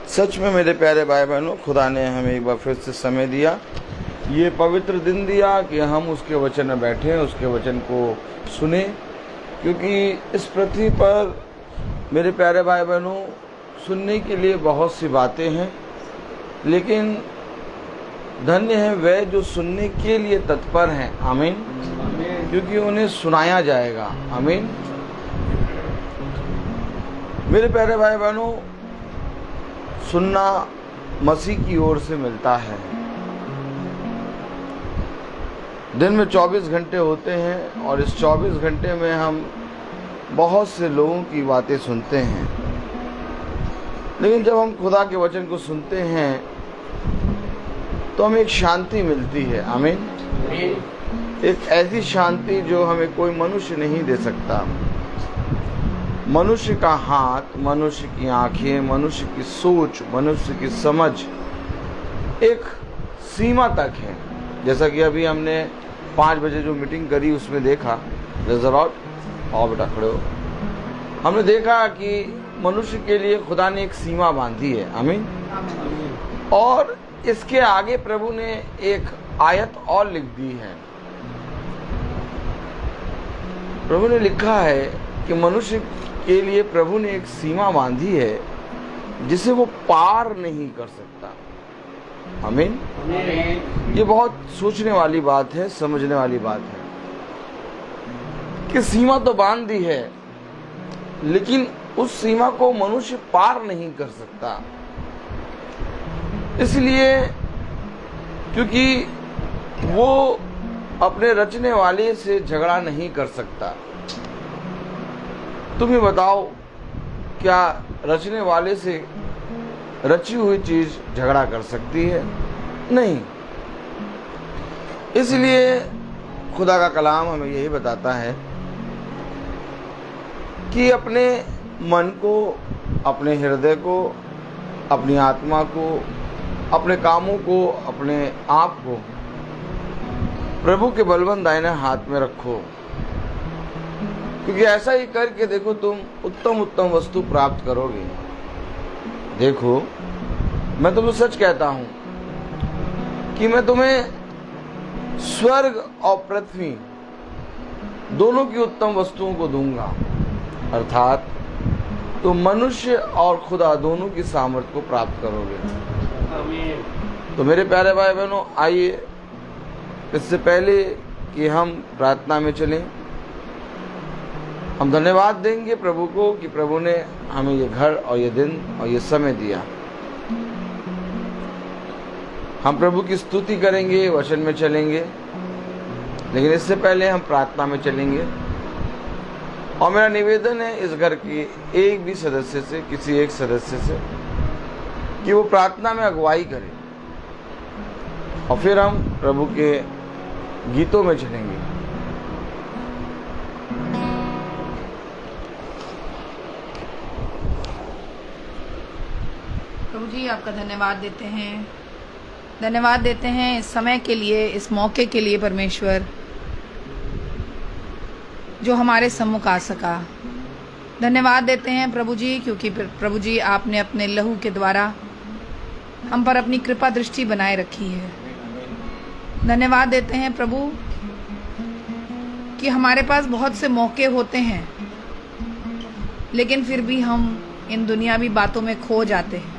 सच में मेरे प्यारे भाई बहनों, खुदा ने हमें एक बार फिर से समय दिया, ये पवित्र दिन दिया कि हम उसके वचन में बैठें, उसके वचन को सुने। क्योंकि इस पृथ्वी पर मेरे प्यारे भाई बहनों सुनने के लिए बहुत सी बातें हैं, लेकिन धन्य है वे जो सुनने के लिए तत्पर हैं। आमीन। क्योंकि उन्हें सुनाया जाएगा। आमीन। मेरे प्यारे भाई बहनों, सुनना मसीह की ओर से मिलता है। दिन में 24 घंटे होते हैं और इस 24 घंटे में हम बहुत से लोगों की बातें सुनते हैं, लेकिन जब हम खुदा के वचन को सुनते हैं तो हमें एक शांति मिलती है। आमीन। एक ऐसी शांति जो हमें कोई मनुष्य नहीं दे सकता। मनुष्य का हाथ, मनुष्य की आंखें, मनुष्य की सोच, मनुष्य की समझ एक सीमा तक है। जैसा कि अभी हमने 5 बजे जो मीटिंग करी उसमें देखा, आओ बेटा खड़े हो, हमने देखा कि मनुष्य के लिए खुदा ने एक सीमा बांधी है। आमीन। और इसके आगे प्रभु ने एक आयत और लिख दी है। प्रभु ने लिखा है कि मनुष्य के लिए प्रभु ने एक सीमा बांधी है जिसे वो पार नहीं कर सकता। आमीन। ये बहुत सोचने वाली बात है, समझने वाली बात है कि सीमा तो बांध दी है, लेकिन उस सीमा को मनुष्य पार नहीं कर सकता। इसलिए क्योंकि वो अपने रचने वाले से झगड़ा नहीं कर सकता। तुम ही बताओ, क्या रचने वाले से रची हुई चीज झगड़ा कर सकती है? नहीं। इसलिए खुदा का कलाम हमें यही बताता है कि अपने मन को, अपने हृदय को, अपनी आत्मा को, अपने कामों को, अपने आप को प्रभु के बलवंत दाहिने हाथ में रखो। क्योंकि ऐसा ही करके देखो, तुम उत्तम उत्तम वस्तु प्राप्त करोगे। देखो, मैं तुम्हें सच कहता हूं कि मैं तुम्हें स्वर्ग और पृथ्वी दोनों की उत्तम वस्तुओं को दूंगा। अर्थात तुम मनुष्य और खुदा दोनों की सामर्थ्य को प्राप्त करोगे। तो मेरे प्यारे भाई बहनों, आइए इससे पहले कि हम प्रार्थना में चलें, हम धन्यवाद देंगे प्रभु को कि प्रभु ने हमें ये घर और ये दिन और ये समय दिया। हम प्रभु की स्तुति करेंगे, वचन में चलेंगे, लेकिन इससे पहले हम प्रार्थना में चलेंगे। और मेरा निवेदन है इस घर की एक भी सदस्य से, किसी एक सदस्य से, कि वो प्रार्थना में अगुवाई करे और फिर हम प्रभु के गीतों में चलेंगे। प्रभु जी, आपका धन्यवाद देते हैं, धन्यवाद देते हैं इस समय के लिए, इस मौके के लिए परमेश्वर, जो हमारे सम्मुख आ सका। धन्यवाद देते हैं प्रभु जी, क्योंकि प्रभु जी आपने अपने लहू के द्वारा हम पर अपनी कृपा दृष्टि बनाए रखी है। धन्यवाद देते हैं प्रभु कि हमारे पास बहुत से मौके होते हैं, लेकिन फिर भी हम इन दुनियावी बातों में खो जाते हैं।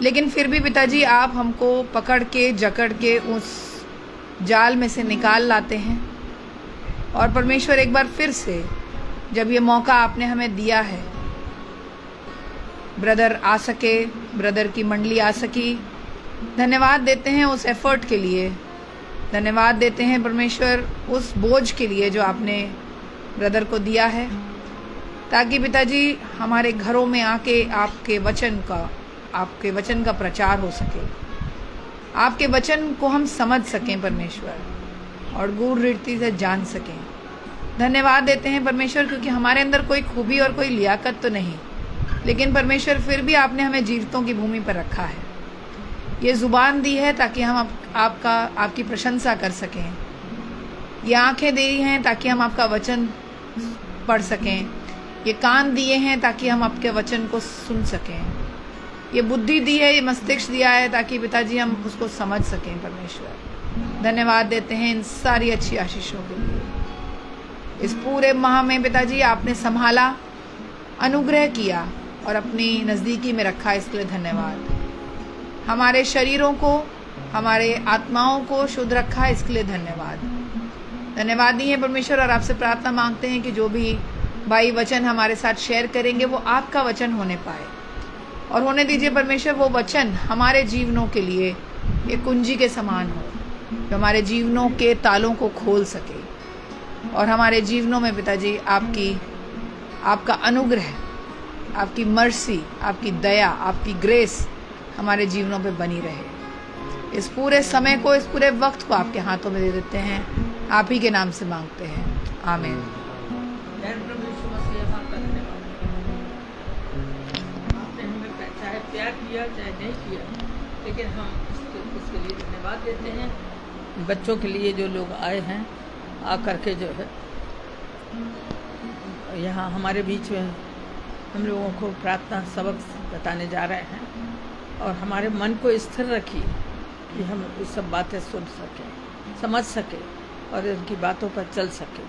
लेकिन फिर भी पिताजी, आप हमको पकड़ के, जकड़ के उस जाल में से निकाल लाते हैं। और परमेश्वर, एक बार फिर से जब ये मौका आपने हमें दिया है, ब्रदर आ सके, ब्रदर की मंडली आ सकी, धन्यवाद देते हैं उस एफर्ट के लिए। धन्यवाद देते हैं परमेश्वर उस बोझ के लिए जो आपने ब्रदर को दिया है, ताकि पिताजी हमारे घरों में आके आपके वचन का प्रचार हो सके, आपके वचन को हम समझ सकें परमेश्वर, और गूढ़ रीति से जान सकें। धन्यवाद देते हैं परमेश्वर, क्योंकि हमारे अंदर कोई खूबी और कोई लियाकत तो नहीं, लेकिन परमेश्वर फिर भी आपने हमें जीवितों की भूमि पर रखा है। ये जुबान दी है ताकि हम आपकी प्रशंसा कर सकें। ये आंखें दी हैं ताकि हम आपका वचन पढ़ सकें। ये कान दिए हैं ताकि हम आपके वचन को सुन सकें, ये बुद्धि दी है, ये मस्तिष्क दिया है ताकि पिताजी हम उसको समझ सकें। परमेश्वर धन्यवाद देते हैं इन सारी अच्छी आशीषों के लिए। इस पूरे माह में पिताजी आपने संभाला, अनुग्रह किया और अपनी नज़दीकी में रखा, इसके लिए धन्यवाद। हमारे शरीरों को, हमारे आत्माओं को शुद्ध रखा, इसके लिए धन्यवाद। धन्यवाद दिए परमेश्वर, और आपसे प्रार्थना मांगते हैं कि जो भी भाई वचन हमारे साथ शेयर करेंगे वो आपका वचन होने पाए, और होने दीजिए परमेश्वर वो वचन हमारे जीवनों के लिए एक कुंजी के समान हो, जो हमारे जीवनों के तालों को खोल सके, और हमारे जीवनों में पिताजी आपका अनुग्रह, आपकी मर्सी, आपकी दया, आपकी ग्रेस हमारे जीवनों पे बनी रहे। इस पूरे समय को, इस पूरे वक्त को आपके हाथों में दे देते हैं, आप ही के नाम से मांगते हैं, आमीन। आपने हमें चाहे प्यार किया चाहे नहीं किया, लेकिन हम इसके लिए धन्यवाद देते हैं। बच्चों के लिए जो लोग आए हैं, आकर के जो है यहाँ हमारे बीच में हम लोगों को प्रार्थना सबक बताने जा रहे हैं, और हमारे मन को स्थिर रखिए कि हम ये सब बातें सुन सकें, समझ सकें और इनकी बातों पर चल सकें।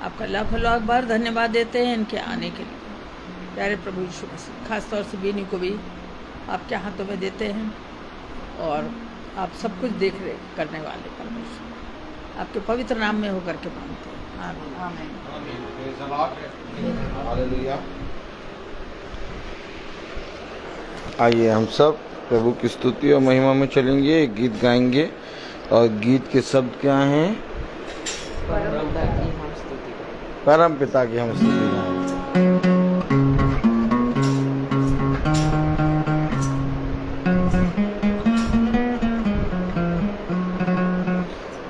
आपका लाखों लाख बार धन्यवाद देते हैं इनके आने के लिए। प्यारे प्रभु यीशु मसीह, खासतौर से बीनी को भी आपके हाथों में देते हैं, और आप सब कुछ देख रहे करने वाले परमेश्वर, आपके पवित्र नाम में होकर के मांगते हैं, आमीन। आमीन। हालेलुया। आइए हम सब प्रभु की स्तुति और महिमा में चलेंगे, एक गीत गाएंगे, और गीत के शब्द क्या हैं? परम पिता की हम स्तुति गाएंगे।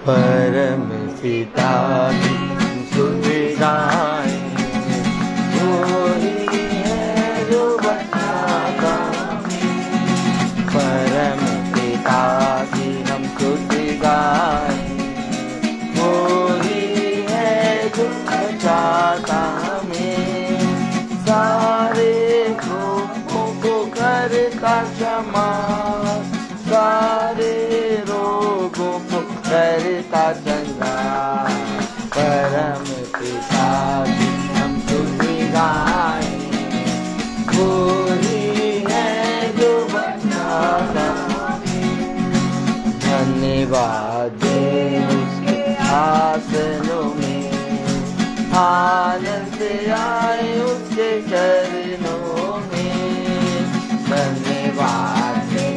परम पिता की स्तुति गाएंगे, वो ही है जो बचाता। परम पिता की हम स्तुति गाएंगे, वो ही है जो बचाता हमें। सारे रोगों को करता क्षमा, सारे रोगों को करता चंगा। परम पिता की हम स्तुति गाएंगे, वो ही है जो बचाता। धन्यवाद दे उसके आसनों में, आनंद आए उसके चरणों में। धन्यवाद दे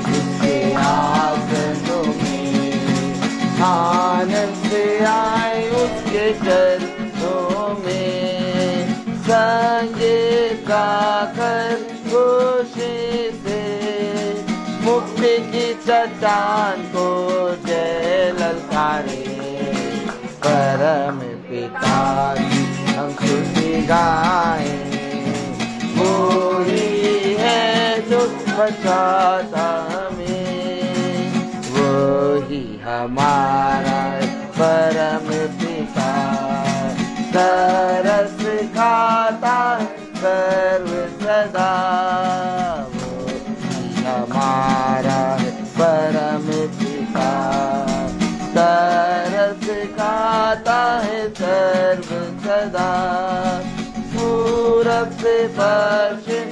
उसके आसनों में, आनंद आए उसके चरणों में। संगीत गाकर खुशी से मुक्ति की चट्टान को जय ललकारे। परम पिता की हम स्तुति गाएं, वो ही है जो बचाता हमें। वो ही हमारा परम पिता, तरस खाता है सर्व सदा। वो ही हमारा परम पिता, तरस खाता है सर्व सदा। पूरब से पश्चिम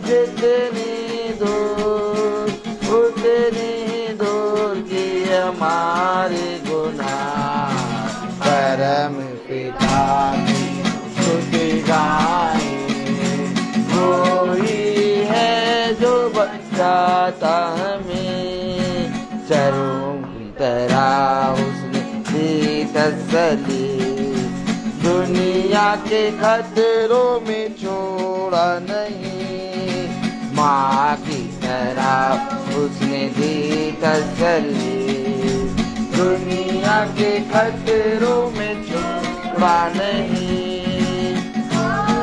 जितनी दूर, उतनी दूर की हमारे गुनाह। परम पिता की स्तुति गाएं, वो ही है जो बचाता हमें। चरों की तरह उसने दी तसल्ली, दुनिया के खतरों में छोड़ा नहीं। माँ की तरह उसने दी तसल्ली, दुनिया के खतरों में छोड़ा नहीं।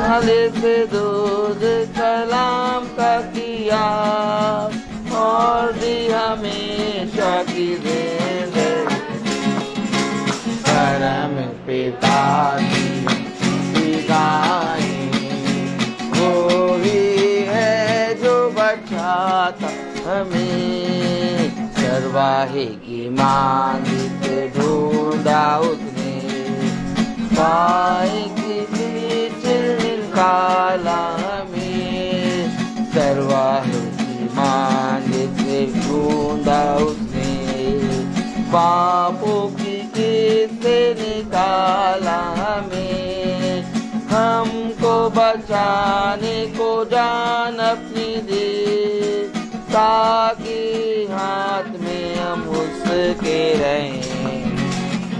हले से दूध कलाम का किया, और दी हमेशा की देन। परम पिता की स्तुति गाएं, पाता हमें, चरवाहे की मांग से ढूंढा उसने, पाए के बीच निकाला हमें, चरवाहे की मांग से ढूंढा उसने, पापों की कीट से निकाला हमें, हमको बचाने को जान अपनी दे, ताकि हाथ में हम उसके रहें,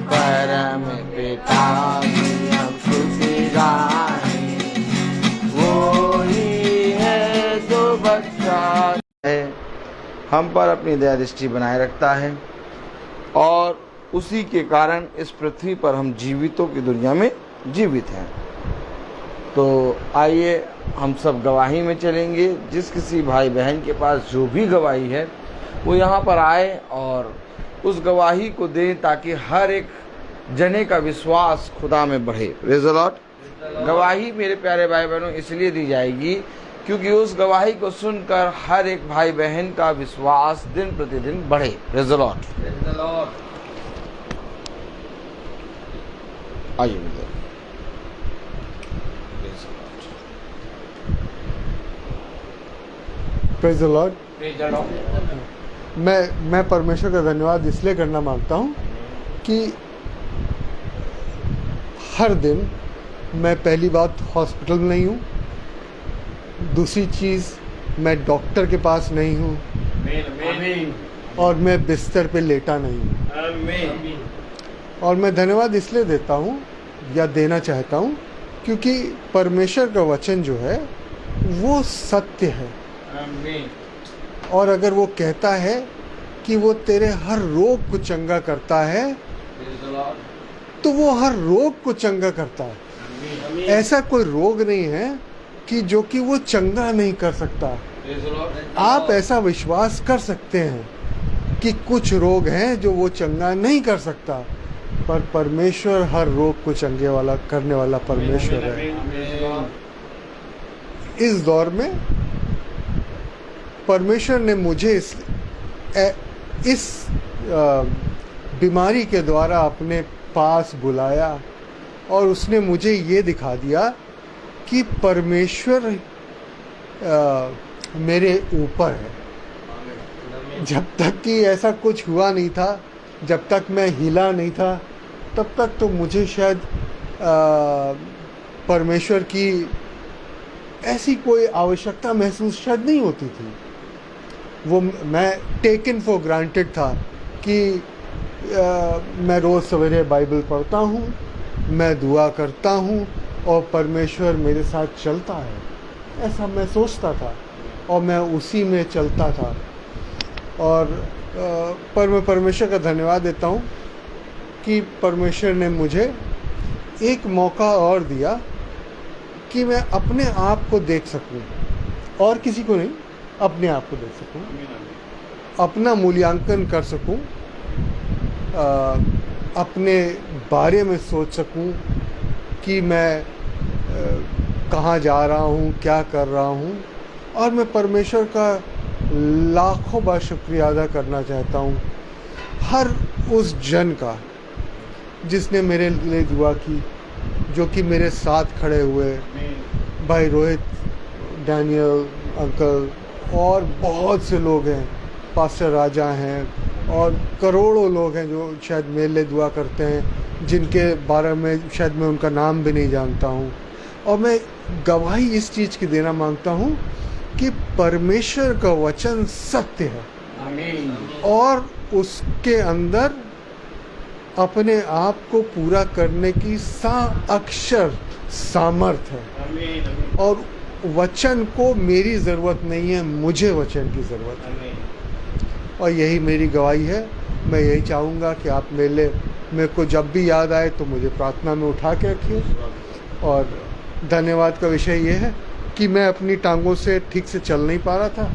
परम पिता की हम खुशी गाएं, वो ही है जो बच्चा है, हम पर अपनी दया दृष्टि बनाए रखता है, और उसी के कारण इस पृथ्वी पर हम जीवितों की दुनिया में जीवित हैं। तो आइए हम सब गवाही में चलेंगे। जिस किसी भाई बहन के पास जो भी गवाही है वो यहाँ पर आए और उस गवाही को दें, ताकि हर एक जने का विश्वास खुदा में बढ़े। Praise the Lord. गवाही मेरे प्यारे भाई बहनों इसलिए दी जाएगी क्योंकि उस गवाही को सुनकर हर एक भाई बहन का विश्वास दिन प्रतिदिन बढ़े। Praise the Lord. आइए मित्र। Praise the Lord. मैं परमेश्वर का धन्यवाद इसलिए करना मांगता हूँ कि हर दिन मैं पहली बात हॉस्पिटल में नहीं हूँ, दूसरी चीज़ मैं डॉक्टर के पास नहीं हूँ, और मैं बिस्तर पे लेटा नहीं हूँ। और मैं धन्यवाद इसलिए देता हूँ या देना चाहता हूँ क्योंकि परमेश्वर का वचन जो है वो सत्य है, और अगर वो कहता है कि वो तेरे हर रोग को चंगा करता है तो वो हर रोग को चंगा करता है। ऐसा कोई रोग नहीं है कि जो कि वो चंगा नहीं कर सकता। आप ऐसा विश्वास कर सकते हैं कि कुछ रोग हैं जो वो चंगा नहीं कर सकता, पर परमेश्वर हर रोग को चंगे वाला करने वाला परमेश्वर है। इस दौर में परमेश्वर ने मुझे इस बीमारी के द्वारा अपने पास बुलाया, और उसने मुझे ये दिखा दिया कि परमेश्वर मेरे ऊपर है। जब तक कि ऐसा कुछ हुआ नहीं था, जब तक मैं हिला नहीं था, तब तक तो मुझे शायद परमेश्वर की ऐसी कोई आवश्यकता महसूस शायद नहीं होती थी। वो मैं टेकन फॉर ग्रांटेड था कि मैं रोज़ सवेरे बाइबल पढ़ता हूँ, मैं दुआ करता हूँ और परमेश्वर मेरे साथ चलता है, ऐसा मैं सोचता था और मैं उसी में चलता था। और पर मैं परमेश्वर का धन्यवाद देता हूँ कि परमेश्वर ने मुझे एक मौका और दिया कि मैं अपने आप को देख सकूं, और किसी को नहीं, अपने आप को देख सकूं, अपना मूल्यांकन कर सकूं, अपने बारे में सोच सकूं कि मैं कहाँ जा रहा हूँ, क्या कर रहा हूँ। और मैं परमेश्वर का लाखों बार शुक्रिया अदा करना चाहता हूँ, हर उस जन का जिसने मेरे लिए दुआ की, जो कि मेरे साथ खड़े हुए, भाई रोहित, डैनियल अंकल, और बहुत से लोग हैं, पास्टर राजा हैं, और करोड़ों लोग हैं जो शायद मेरे लिए दुआ करते हैं, जिनके बारे में शायद मैं उनका नाम भी नहीं जानता हूँ। और मैं गवाही इस चीज़ की देना मांगता हूँ कि परमेश्वर का वचन सत्य है और उसके अंदर अपने आप को पूरा करने की अक्षर सामर्थ है। और वचन को मेरी ज़रूरत नहीं है, मुझे वचन की ज़रूरत है, और यही मेरी गवाही है। मैं यही चाहूँगा कि आप मेरे को जब भी याद आए तो मुझे प्रार्थना में उठा के रखिए। और धन्यवाद का विषय ये है कि मैं अपनी टांगों से ठीक से चल नहीं पा रहा था,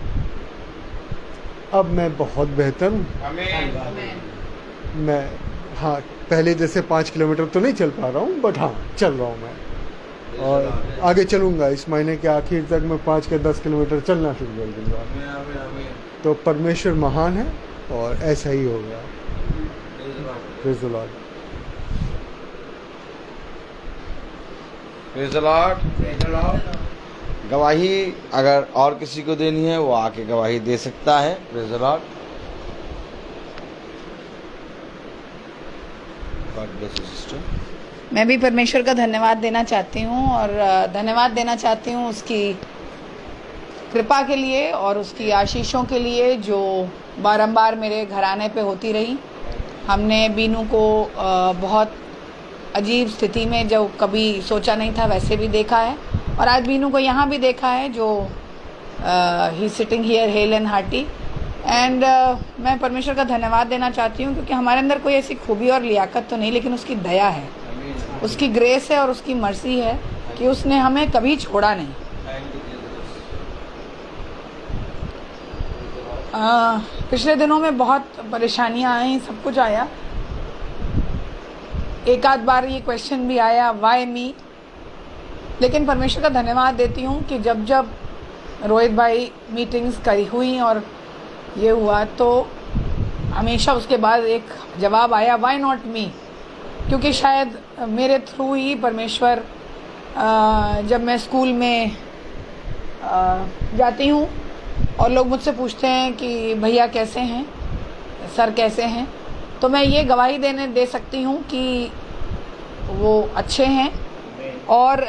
अब मैं बहुत बेहतर हूँ। मैं हाँ, पहले जैसे 5 किलोमीटर तो नहीं चल पा रहा हूँ, बट हाँ, चल रहा हूँ मैं। और आगे चलूँगा। इस महीने के आखिर तक मैं 5 के 10 किलोमीटर चलना शुरू कर दूँगा। तो परमेश्वर महान है और ऐसा ही होगा। Praise the Lord. Praise the Lord. गवाही अगर और किसी को देनी है वो आके गवाही दे सकता है। Praise the Lord. God bless you sister. मैं भी परमेश्वर का धन्यवाद देना चाहती हूँ और धन्यवाद देना चाहती हूँ उसकी कृपा के लिए और उसकी आशीषों के लिए जो बारंबार मेरे घराने पे होती रही। हमने बीनू को बहुत अजीब स्थिति में जो कभी सोचा नहीं था वैसे भी देखा है और आज बीनू को यहाँ भी देखा है जो he sitting here hale and hearty and मैं परमेश्वर का धन्यवाद देना चाहती हूँ क्योंकि हमारे अंदर कोई ऐसी खूबी और लियाकत तो नहीं, लेकिन उसकी दया है, उसकी ग्रेस है और उसकी मर्सी है कि उसने हमें कभी छोड़ा नहीं। पिछले दिनों में बहुत परेशानियां आई, सब कुछ आया। एक आध बार ये क्वेश्चन भी आया वाई मी, लेकिन परमेश्वर का धन्यवाद देती हूँ कि जब जब रोहित भाई मीटिंग्स करी हुई और ये हुआ तो हमेशा उसके बाद एक जवाब आया वाई नॉट मी, क्योंकि शायद मेरे थ्रू ही परमेश्वर जब मैं स्कूल में जाती हूँ और लोग मुझसे पूछते हैं कि भैया कैसे हैं, सर कैसे हैं, तो मैं ये गवाही दे सकती हूँ कि वो अच्छे हैं। और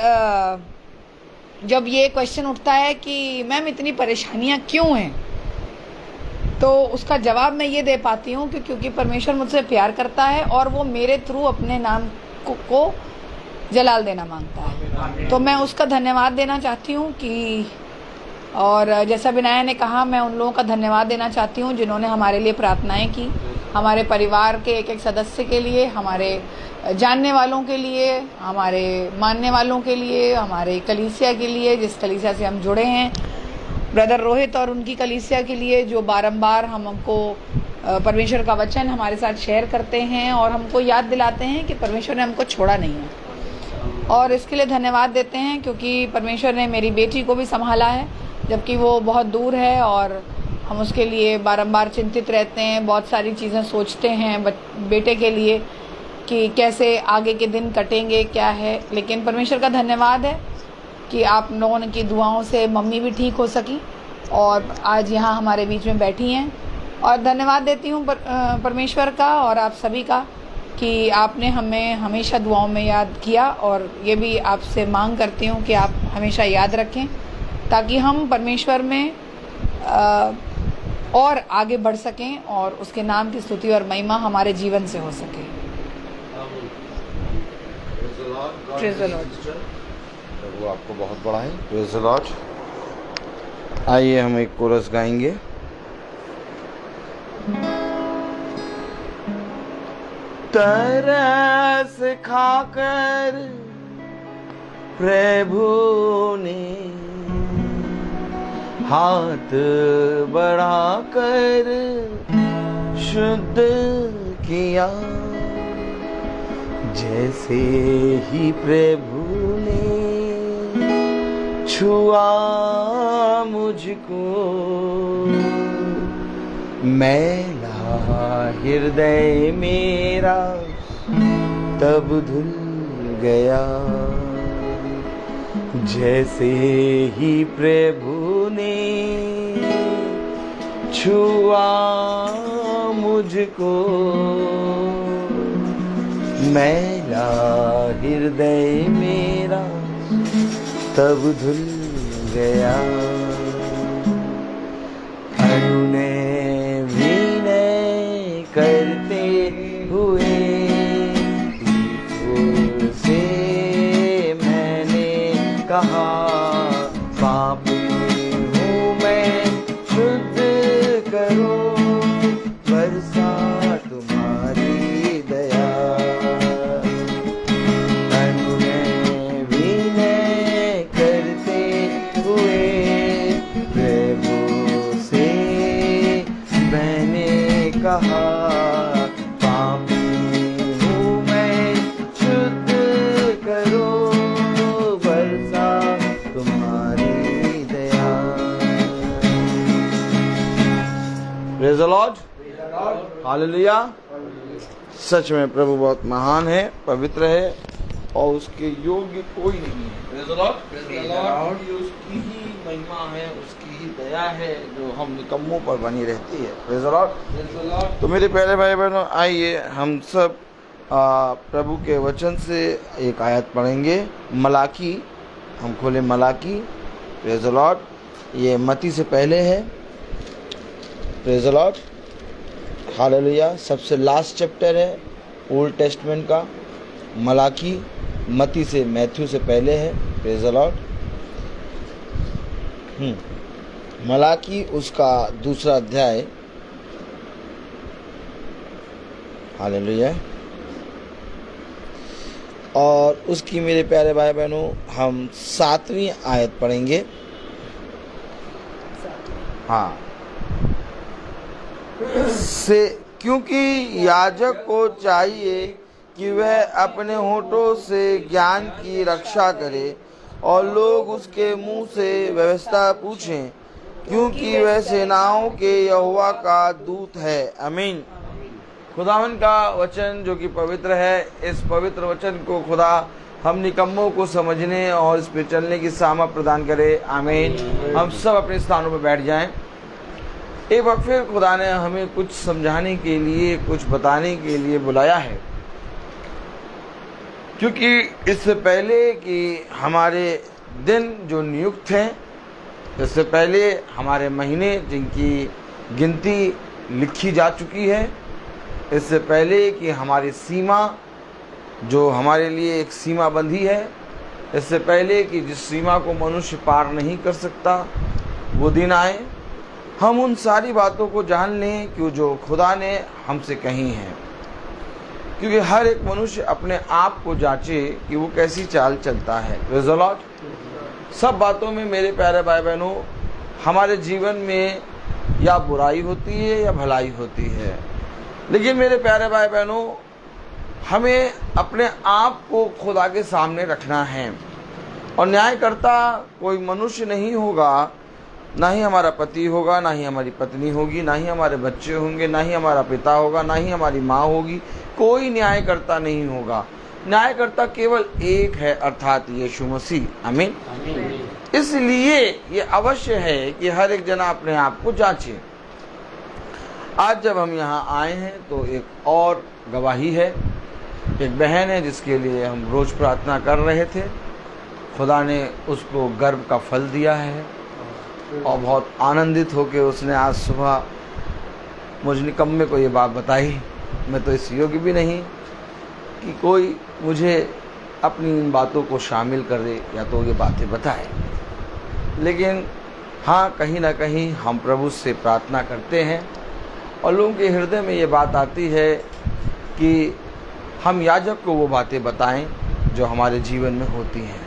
जब ये क्वेश्चन उठता है कि मैम इतनी परेशानियाँ क्यों हैं, तो उसका जवाब मैं ये दे पाती हूँ कि क्योंकि परमेश्वर मुझसे प्यार करता है और वो मेरे थ्रू अपने नाम को जलाल देना मांगता है। तो मैं उसका धन्यवाद देना चाहती हूँ कि, और जैसा विनया ने कहा, मैं उन लोगों का धन्यवाद देना चाहती हूँ जिन्होंने हमारे लिए प्रार्थनाएं की, हमारे परिवार के एक एक सदस्य के लिए, हमारे जानने वालों के लिए, हमारे मानने वालों के लिए, हमारे कलीसिया के लिए जिस कलीसिया से हम जुड़े हैं, ब्रदर रोहित और उनकी कलीसिया के लिए जो बारंबार हमको परमेश्वर का वचन हमारे साथ शेयर करते हैं और हमको याद दिलाते हैं कि परमेश्वर ने हमको छोड़ा नहीं है। और इसके लिए धन्यवाद देते हैं क्योंकि परमेश्वर ने मेरी बेटी को भी संभाला है, जबकि वो बहुत दूर है और हम उसके लिए बारंबार चिंतित रहते हैं, बहुत सारी चीज़ें सोचते हैं बेटे के लिए कि कैसे आगे के दिन कटेंगे, क्या है। लेकिन परमेश्वर का धन्यवाद है कि आप लोगों की दुआओं से मम्मी भी ठीक हो सकी और आज यहाँ हमारे बीच में बैठी हैं। और धन्यवाद देती हूँ परमेश्वर का और आप सभी का कि आपने हमें हमेशा दुआओं में याद किया, और ये भी आपसे मांग करती हूँ कि आप हमेशा याद रखें ताकि हम परमेश्वर में और आगे बढ़ सकें और उसके नाम की स्तुति और महिमा हमारे जीवन से हो सके। Praise the Lord. वो आपको बहुत बड़ा है। Praise the Lord. आइए हम एक कोरस गाएंगे। तरस खाकर प्रभु ने हाथ बढ़ाकर शुद्ध किया, जैसे ही प्रभु ने छुआ मुझको, मैला हृदय मेरा तब धुल गया, जैसे ही प्रभु ने छुआ मुझको, मैला हृदय मेरा तब धुल गया। अनुनय विनय करते हुए से मैंने कहा, पापी हूँ मैं, शुद्ध करो बरसा तुम्हारी दया। अनुनय विनय करते हुए प्रभु से प्रेज द लॉर्ड, हालेलुया। सच में प्रभु बहुत महान है, पवित्र है और उसके योग्य कोई नहीं है। Praise the Lord. ये उसकी ही महिमा है, उसकी ही दया है जो हम निकम्मों पर बनी रहती है। Praise the Lord. तो मेरे प्यारे भाई बहनों, आइए हम सब प्रभु के वचन से एक आयत पढ़ेंगे। मलाकी, हम खोले मलाकी। Praise the Lord. ये मती से पहले है। Praise the Lord, hallelujah. सबसे लास्ट चैप्टर है ओल्ड टेस्टमेंट का। मलाकी मती से, मैथ्यू से पहले है। Praise the Lord. मलाकी उसका दूसरा अध्याय, हालेलुया। और उसकी मेरे प्यारे भाई बहनों हम 7वीं आयत पढ़ेंगे। हाँ, से क्योंकि याजक को चाहिए कि वह अपने होठों से ज्ञान की रक्षा करे और लोग उसके मुंह से व्यवस्था पूछें, क्योंकि वह सेनाओं के यहोवा का दूत है। आमीन। खुदावन का वचन जो कि पवित्र है, इस पवित्र वचन को खुदा हम निकम्मों को समझने और इस पर चलने की सामर्थ प्रदान करे। आमीन। हम सब अपने स्थानों पर बैठ जाएं। एक बार फिर खुदा ने हमें कुछ समझाने के लिए, कुछ बताने के लिए बुलाया है, क्योंकि इससे पहले कि हमारे दिन जो नियुक्त हैं, इससे पहले हमारे महीने जिनकी गिनती लिखी जा चुकी है, इससे पहले कि हमारी सीमा जो हमारे लिए एक सीमा बंधी है, इससे पहले कि जिस सीमा को मनुष्य पार नहीं कर सकता वो दिन आए, हम उन सारी बातों को जान लें कि जो खुदा ने हमसे कही हैं। क्योंकि हर एक मनुष्य अपने आप को जांचे कि वो कैसी चाल चलता है। Praise the Lord. सब बातों में मेरे प्यारे भाई बहनों, हमारे जीवन में या बुराई होती है या भलाई होती है, लेकिन मेरे प्यारे भाई बहनों हमें अपने आप को खुदा के सामने रखना है। और न्यायकर्ता कोई मनुष्य नहीं होगा, ना ही हमारा पति होगा, ना ही हमारी पत्नी होगी, ना ही हमारे बच्चे होंगे, ना ही हमारा पिता होगा, ना ही हमारी माँ होगी। कोई न्यायकर्ता नहीं होगा। न्यायकर्ता केवल एक है, अर्थात यीशु मसीह। आमीन। इसलिए ये अवश्य है कि हर एक जना अपने आप को जांचे। आज जब हम यहाँ आए हैं तो एक और गवाही है। एक बहन है जिसके लिए हम रोज प्रार्थना कर रहे थे। खुदा ने उसको गर्भ का फल दिया है और बहुत आनंदित होकर उसने आज सुबह मुझ निकम्मे को ये बात बताई। मैं तो इस योग्य भी नहीं कि कोई मुझे अपनी इन बातों को शामिल करे या तो ये बातें बताए, लेकिन हाँ, कहीं ना कहीं हम प्रभु से प्रार्थना करते हैं और लोगों के हृदय में ये बात आती है कि हम याजक को वो बातें बताएं जो हमारे जीवन में होती हैं।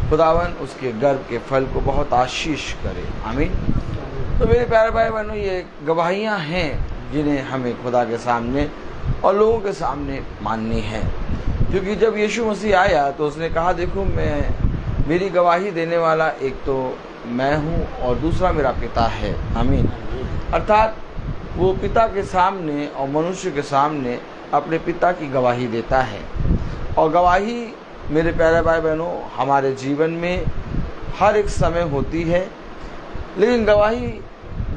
खुदावन उसके गर्भ के फल को बहुत आशीष करे। आमीन। तो मेरे प्यारे भाई बहनों, ये गवाहियाँ हैं जिन्हें हमें खुदा के सामने और लोगों के सामने माननी है। क्योंकि जब यीशु मसीह आया तो उसने कहा, देखो मेरी गवाही देने वाला एक तो मैं हूँ और दूसरा मेरा पिता है। आमीन। अर्थात वो पिता के सामने और मनुष्य के सामने अपने पिता की गवाही देता है। और गवाही मेरे प्यारे भाई बहनों हमारे जीवन में हर एक समय होती है, लेकिन गवाही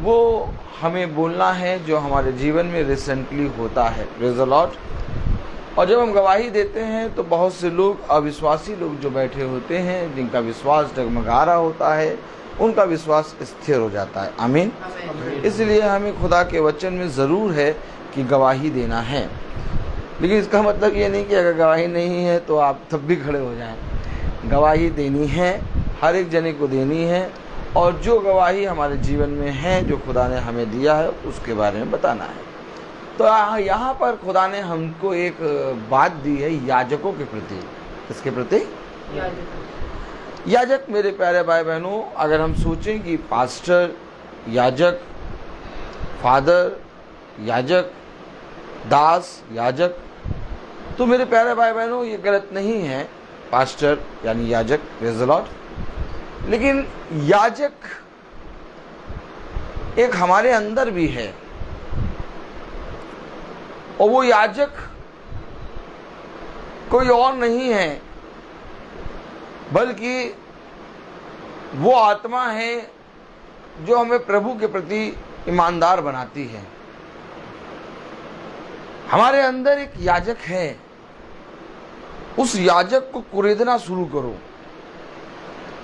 वो हमें बोलना है जो हमारे जीवन में रिसेंटली होता है। Praise the Lord. और जब हम गवाही देते हैं तो बहुत से लोग, अविश्वासी लोग जो बैठे होते हैं, जिनका विश्वास डगमगा रहा होता है, उनका विश्वास स्थिर हो जाता है। आमीन। इसलिए हमें खुदा के वचन में ज़रूर है कि गवाही देना है, लेकिन इसका मतलब ये नहीं कि अगर गवाही नहीं है तो आप तब भी खड़े हो जाएं। गवाही देनी है, हर एक जने को देनी है, और जो गवाही हमारे जीवन में है, जो खुदा ने हमें दिया है, उसके बारे में बताना है। तो यहाँ पर खुदा ने हमको एक बात दी है याजकों के प्रति। किसके प्रति? याजक। मेरे प्यारे भाई बहनों, अगर हम सोचें कि पास्टर याजक, फादर याजक, दास याजक, तो मेरे प्यारे भाई बहनों ये गलत नहीं है। पास्टर यानी याजक, प्रेज़ द लॉर्ड। लेकिन याजक एक हमारे अंदर भी है। और वो याजक कोई और नहीं है बल्कि वो आत्मा है जो हमें प्रभु के प्रति ईमानदार बनाती है। हमारे अंदर एक याजक है, उस याजक को कुरेदना शुरू करो,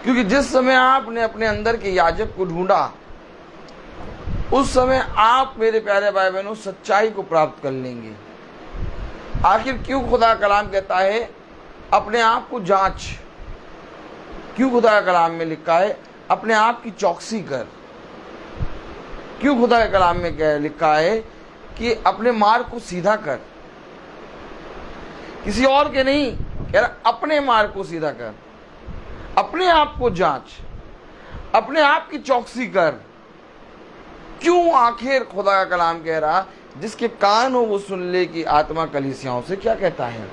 क्योंकि जिस समय आपने अपने अंदर के याजक को ढूंढा उस समय आप मेरे प्यारे भाई बहनों सच्चाई को प्राप्त कर लेंगे। आखिर क्यों खुदा का कलाम कहता है अपने आप को जांच? क्यों खुदा का कलाम में लिखा है अपने आप की चौकसी कर? क्यों खुदा के कलाम में लिखा है कि अपने मार्ग को सीधा कर? किसी और के नहीं, कह रहा अपने मार्ग को सीधा कर, अपने आप को जांच, अपने आप की चौकसी कर। क्यों? आखिर खुदा का कलाम कह रहा जिसके कान हो वो सुन ले कि आत्मा कलीसियाओं से क्या कहता है।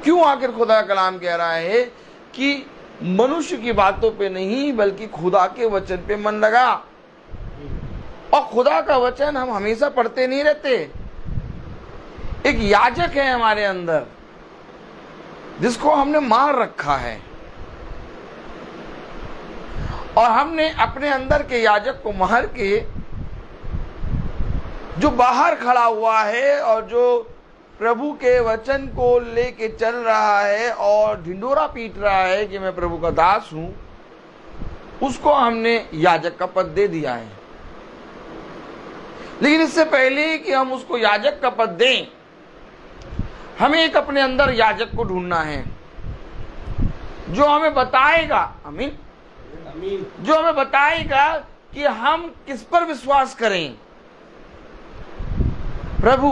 क्यों आखिर खुदा का कलाम कह रहा है कि मनुष्य की बातों पे नहीं बल्कि खुदा के वचन पे मन लगा। और खुदा का वचन हम हमेशा पढ़ते नहीं रहते। एक याजक है हमारे अंदर जिसको हमने मार रखा है, और हमने अपने अंदर के याजक को मार के जो बाहर खड़ा हुआ है और जो प्रभु के वचन को लेके चल रहा है और ढिंडोरा पीट रहा है कि मैं प्रभु का दास हूं, उसको हमने याजक का पद दे दिया है। लेकिन इससे पहले कि हम उसको याजक का पद दें, हमें एक अपने अंदर याजक को ढूंढना है जो हमें बताएगा, आमीन, जो हमें बताएगा कि हम किस पर विश्वास करें। प्रभु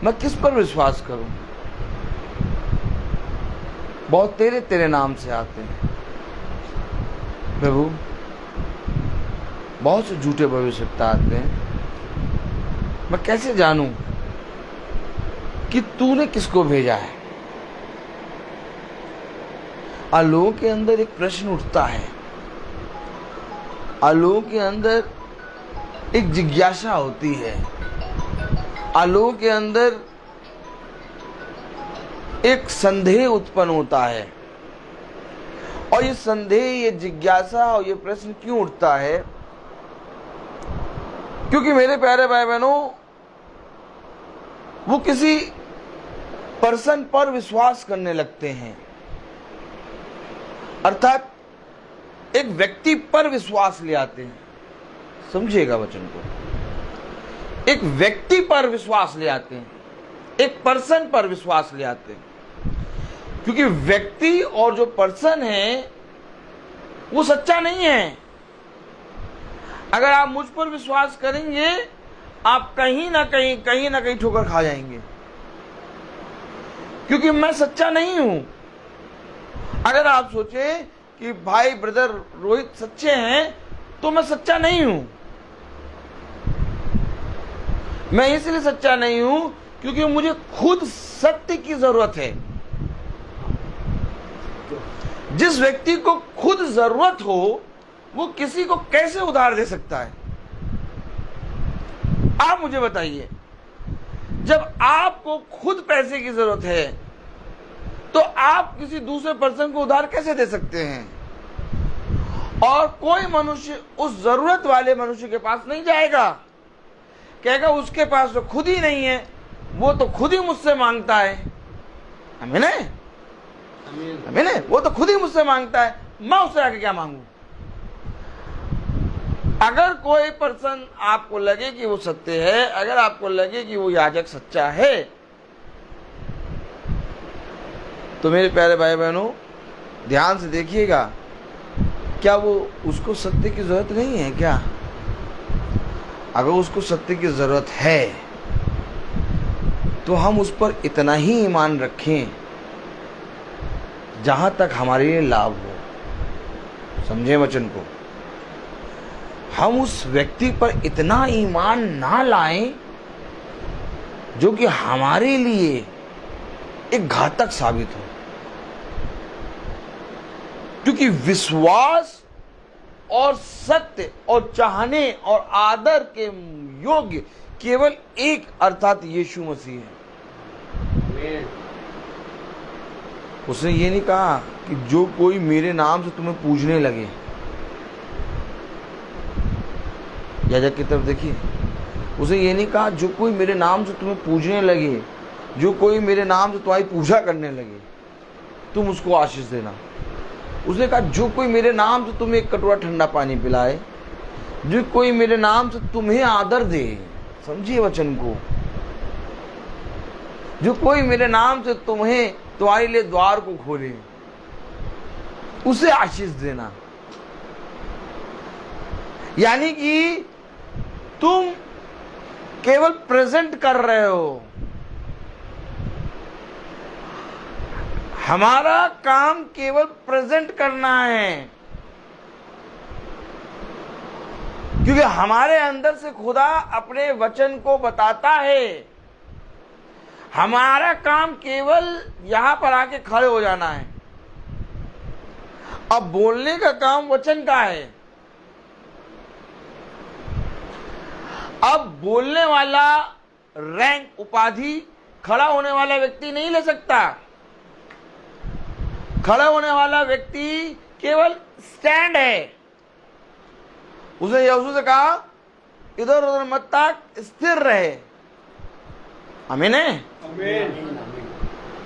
मैं किस पर विश्वास करूं? बहुत तेरे तेरे नाम से आते हैं प्रभु, बहुत से झूठे भविष्यवक्ता आते हैं। मैं कैसे जानूं कि तूने किसको भेजा है? लोगों के अंदर एक प्रश्न उठता है, लोगों के अंदर एक जिज्ञासा होती है, लोगों के अंदर एक संदेह उत्पन्न होता है। और ये संदेह, ये जिज्ञासा और ये प्रश्न क्यों उठता है? क्योंकि मेरे प्यारे भाई बहनों, वो किसी पर्सन पर विश्वास करने लगते हैं, अर्थात एक व्यक्ति पर विश्वास ले आते हैं। समझिएगा वचन को, एक व्यक्ति पर विश्वास ले आते हैं, एक पर्सन पर विश्वास ले आते हैं, क्योंकि व्यक्ति और जो पर्सन है वो सच्चा नहीं है। अगर आप मुझ पर विश्वास करेंगे, आप कहीं ना कहीं ठोकर खा जाएंगे, क्योंकि मैं सच्चा नहीं हूं। अगर आप सोचें कि भाई ब्रदर रोहित सच्चे हैं, तो मैं सच्चा नहीं हूं। मैं इसलिए सच्चा नहीं हूं क्योंकि मुझे खुद सत्य की जरूरत है। जिस व्यक्ति को खुद जरूरत हो वो किसी को कैसे उधार दे सकता है? आप मुझे बताइए। जब आपको खुद पैसे की जरूरत है तो आप किसी दूसरे पर्सन को उधार कैसे दे सकते हैं? और कोई मनुष्य उस जरूरत वाले मनुष्य के पास नहीं जाएगा, कहेगा उसके पास तो खुद ही नहीं है, वो तो खुद ही मुझसे मांगता है। आमीन है, आमीन है। वो तो खुद ही मुझसे मांगता है, मैं उससे आके क्या मांगू? अगर कोई पर्सन आपको लगे कि वो सत्य है, अगर आपको लगे कि वो याजक सच्चा है, तो मेरे प्यारे भाई बहनों ध्यान से देखिएगा, क्या वो उसको सत्य की जरूरत नहीं है क्या? अगर उसको सत्य की जरूरत है तो हम उस पर इतना ही ईमान रखें जहां तक हमारे लिए लाभ हो। समझे वचन को? हम उस व्यक्ति पर इतना ईमान ना लाएं जो कि हमारे लिए एक घातक साबित हो, क्योंकि विश्वास और सत्य और चाहने और आदर के योग्य केवल एक, अर्थात यीशु मसीह है। उसने ये नहीं कहा कि जो कोई मेरे नाम से तुम्हें पूजने लगे, याजक की तरफ देखिए, उसने ये नहीं कहा जो कोई मेरे नाम से तुम्हें पूजने लगे, जो कोई मेरे नाम से तुम्हारी पूजा करने लगे तुम उसको आशीष देना। उसने कहा जो कोई मेरे नाम से तुम्हें एक कटोरा ठंडा पानी पिलाए, जो कोई मेरे नाम से तुम्हें आदर दे, समझिए वचन को, जो कोई मेरे नाम से तुम्हारे लिए द्वार को खोले, उसे आशीष देना। यानी कि तुम केवल प्रेजेंट कर रहे हो, हमारा काम केवल प्रेजेंट करना है, क्योंकि हमारे अंदर से खुदा अपने वचन को बताता है। हमारा काम केवल यहां पर आके खड़े हो जाना है। अब बोलने का काम वचन का है। अब बोलने वाला रैंक, उपाधि खड़ा होने वाला व्यक्ति नहीं ले सकता। खड़ा होने वाला व्यक्ति केवल स्टैंड है। उसने यीशु से कहा इधर उधर मत ताक, स्थिर रहे। आमीन है?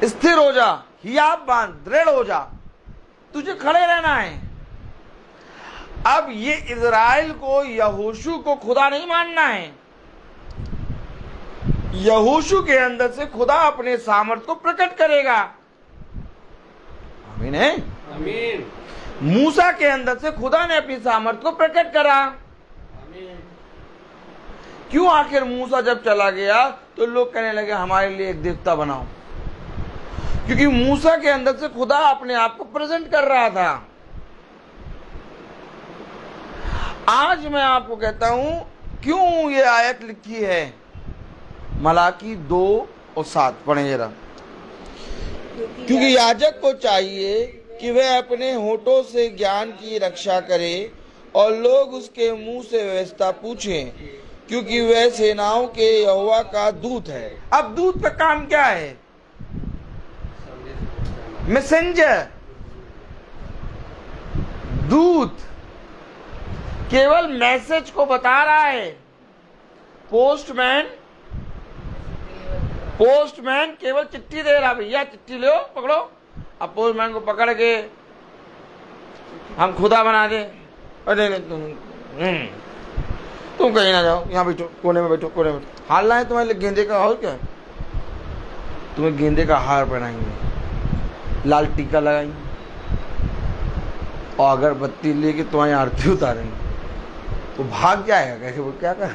स्थिर हो जा, हियाब बांध, दृढ़ हो जा, तुझे खड़े रहना है। अब ये इज़राइल को, यहोशू को खुदा नहीं मानना है। यहोशू के अंदर से खुदा अपने सामर्थ को प्रकट करेगा। आमीन है? आमीन। मूसा के अंदर से खुदा ने अपनी सामर्थ को प्रकट करा। क्यों आखिर मूसा जब चला गया तो लोग कहने लगे हमारे लिए एक देवता बनाओ, क्योंकि मूसा के अंदर से खुदा अपने आप को प्रेजेंट कर रहा था। आज मैं आपको कहता हूं क्यों ये आयत लिखी है, मलाकी 2:7 पढ़ें जरा। क्योंकि याजक को चाहिए कि वह अपने होठों से ज्ञान की रक्षा करे और लोग उसके मुंह से व्यवस्था पूछें, क्योंकि वह सेनाओं के यहोवा का दूत है। अब दूत का काम क्या है? मैसेंजर। दूत केवल मैसेज को बता रहा है। पोस्टमैन केवल चिट्ठी दे रहा, भैया चिट्ठी लो, पकड़ो। अब पोस्टमैन को पकड़ के हम खुदा बना दे, अरे नहीं तुम कहीं ना जाओ, यहाँ बैठो, कोने में बैठो, कोने में। हार लाए तुम्हारे लिए गेंदे का, और क्या, तुम्हें गेंदे का हार पहनाएंगे, लाल टीका लगाएंगे और अगरबत्ती लेके तुम्हारी आरती उतारेंगे, तो भाग जाएगा कैसे, वो क्या कर।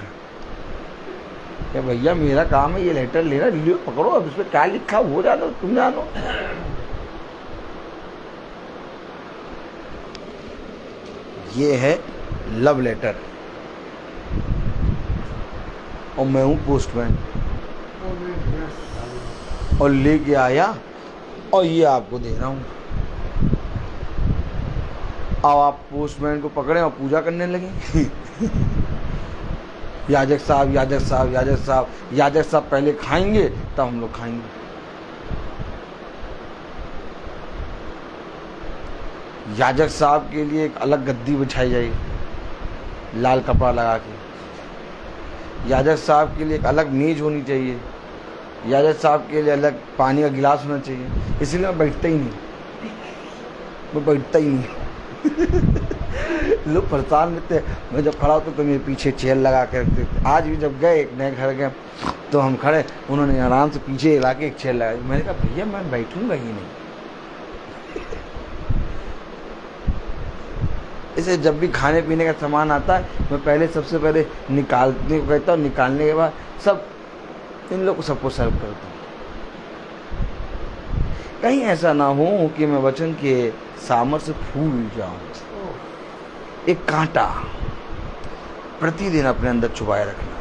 क्या भैया मेरा काम है ये लेटर लेना, लियो पकड़ो, अब इसमें क्या लिखा वो जानो, तुम जानो। ये है लव लेटर और मैं हूं पोस्टमैन, और लेके आया और ये आपको दे रहा हूं। अब आप पोस्टमैन को पकड़े और पूजा करने लगे। याजक साहब, याजक साहब, याजक साहब, याजक साहब पहले खाएंगे तब हम लोग खाएंगे। याजक साहब के लिए एक अलग गद्दी बिछाई जाएगी लाल कपड़ा लगा के। याजक साहब के लिए एक अलग मेज होनी चाहिए। याजक साहब के लिए अलग पानी का गिलास होना चाहिए। इसलिए मैं बैठता ही नहीं, मैं बैठता ही नहीं। लोग परेशान रहते हैं, मैं जब खड़ा होता तो मेरे पीछे चेयर लगा के रखते थे। आज भी जब गए एक नए घर गए तो हम खड़े, उन्होंने आराम से पीछे ला के एक चेयर लगाई। मैंने कहा भैया मैं बैठूंगा ही नहीं। इसे जब भी खाने पीने का सामान आता है मैं पहले सबसे पहले निकालने को कहता हूँ, निकालने के बाद सब इन लोग को सबको सर्व करता हूँ। कहीं ऐसा ना हो कि मैं वचन के सामर्थ्य से फूल जाऊं। एक कांटा प्रतिदिन अपने अंदर छुपाए रखना,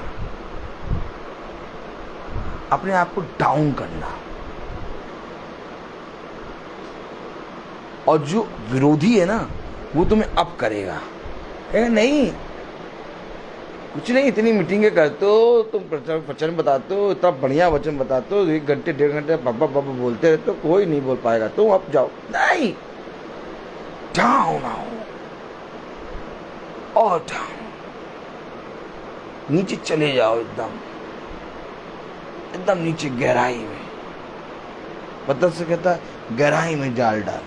अपने आप को डाउन करना, और जो विरोधी है ना वो तुम्हें अप करेगा। नहीं कुछ नहीं, इतनी मीटिंगें करते हो तुम, वचन बताते हो, इतना बढ़िया वचन बताते हो, 1 घंटे 1.5 घंटे बाबा बाबा बोलते रहते हो, कोई नहीं बोल पाएगा, तुम अब जाओ। नहीं, डाउन आओ और डाउन, नीचे चले जाओ, एकदम नीचे गहराई में। पतरस से कहता है गहराई में जाल डाल।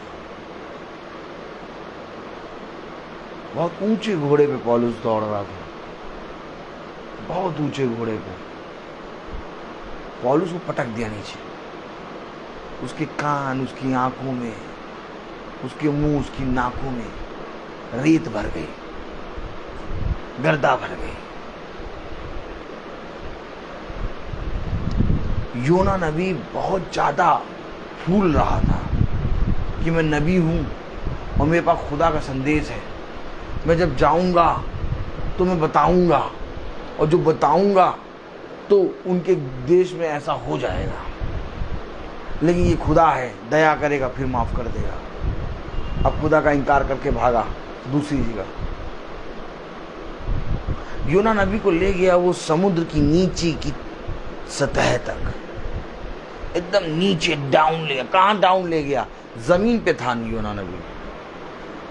बहुत ऊंचे घोड़े पे पौलुस दौड़ रहा था, बहुत ऊंचे घोड़े पे। पौलुस को पटक दिया नीचे, उसके कान, उसकी आंखों में, उसके मुंह, उसकी नाकों में रेत भर गई, गर्दा भर गई। योना नबी बहुत ज्यादा फूल रहा था कि मैं नबी हूं और मेरे पास खुदा का संदेश है, मैं जब जाऊंगा तो मैं बताऊंगा, और जो बताऊंगा तो उनके देश में ऐसा हो जाएगा। लेकिन ये खुदा है, दया करेगा फिर माफ कर देगा। अब खुदा का इनकार करके भागा दूसरी जगह। योना नबी को ले गया वो समुद्र की नीचे की सतह तक, एकदम नीचे डाउन ले गया। कहाँ डाउन ले गया? जमीन पे था योना नबी,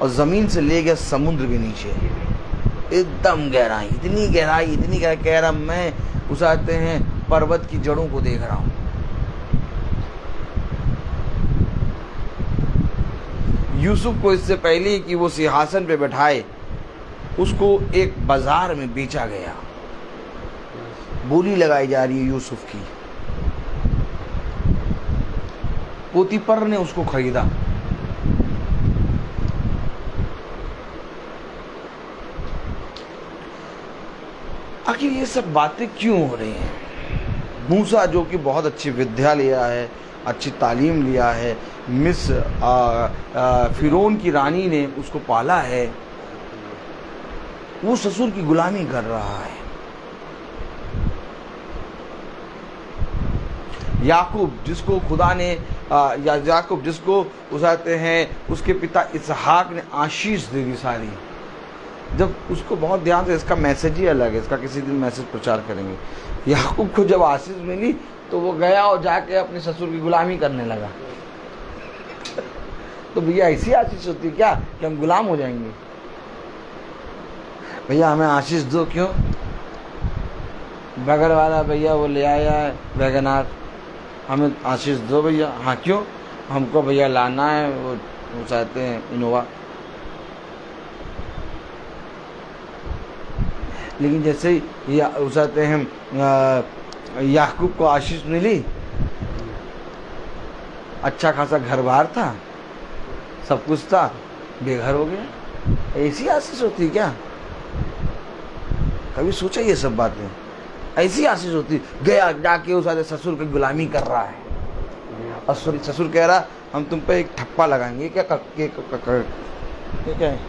और जमीन से ले गया समुद्र के नीचे, एकदम गहराई, इतनी गहराई, इतनी गहराई। कह रहा मैं उसाते हैं पर्वत की जड़ों को देख रहा हूं। यूसुफ को इससे पहले कि वो सिंहासन पे बैठाए, उसको एक बाजार में बेचा गया। बोली लगाई जा रही है यूसुफ की। पोतीपर ने उसको खरीदा। आखिर ये सब बातें क्यों हो रही हैं? मूसा जो कि बहुत अच्छी विद्या लिया है, अच्छी तालीम लिया है, मिस फिरौन की रानी ने उसको पाला है, वो ससुर की गुलामी कर रहा है। याकूब जिसको खुदा ने याकूब जिसको उसाते हैं उसके पिता इसहाक ने आशीष दे दी सारी। जब उसको बहुत ध्यान से, इसका मैसेज ही अलग है, इसका किसी दिन मैसेज प्रचार करेंगे। याकूब को जब आशीष मिली तो वो गया और जाके अपने ससुर की गुलामी करने लगा। तो भैया ऐसी आशीष होती है क्या कि हम गुलाम हो जाएंगे? भैया हमें आशीष दो। क्यों? बगल वाला भैया वो ले आया है वैगनार, हमें आशीष दो भैया। हाँ क्यों? हमको भैया लाना है, वो चाहते हैं इनोवा। लेकिन जैसे ही चाहते हैं याकूब को आशीष मिली, अच्छा खासा घर बार था, सब कुछ था, बेघर हो गया। ऐसी आशीष होती है क्या? कभी सोचा ये सब बातें? ऐसी आशीष होती? गया जाके उस ससुर की गुलामी कर रहा है, और ससुर कह रहा हम तुम पे एक ठप्पा लगाएंगे। क्या क्या है?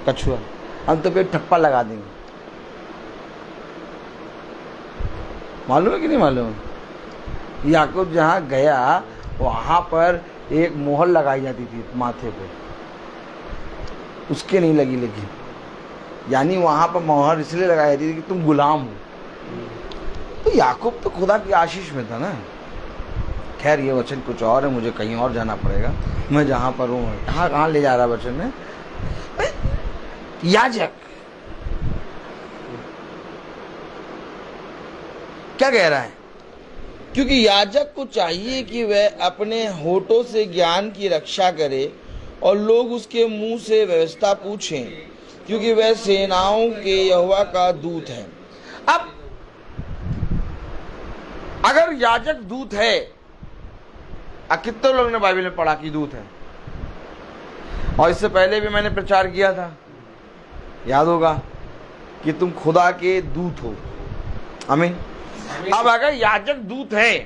कछुआ। हम तो पे ठप्पा लगा देंगे। मालूम है कि नहीं मालूम? याकूब जहाँ गया वहाँ पर एक मोहर लगाई जाती थी माथे पे, उसके नहीं लगी। लेकिन यानी वहाँ पर मोहर इसलिए लगाई जाती थी कि तुम गुलाम हो। तो याकूब तो खुदा की आशीष में था ना। खैर ये वचन कुछ और है, मुझे कहीं और जाना पड़ेगा। मैं जहाँ पर हूँ, कहाँ ले जा रहा वचन में? याजक क्या कह रहा है? क्योंकि याजक को चाहिए कि वह अपने होठों से ज्ञान की रक्षा करे और लोग उसके मुंह से व्यवस्था पूछें, क्योंकि वह सेनाओं के यहोवा का दूत है। अब अगर याजक दूत है, कितने लोगों ने बाइबल में पढ़ा कि दूत है? और इससे पहले भी मैंने प्रचार किया था, याद होगा, कि तुम खुदा के दूत हो। आमीन। अब अगर याजक दूत है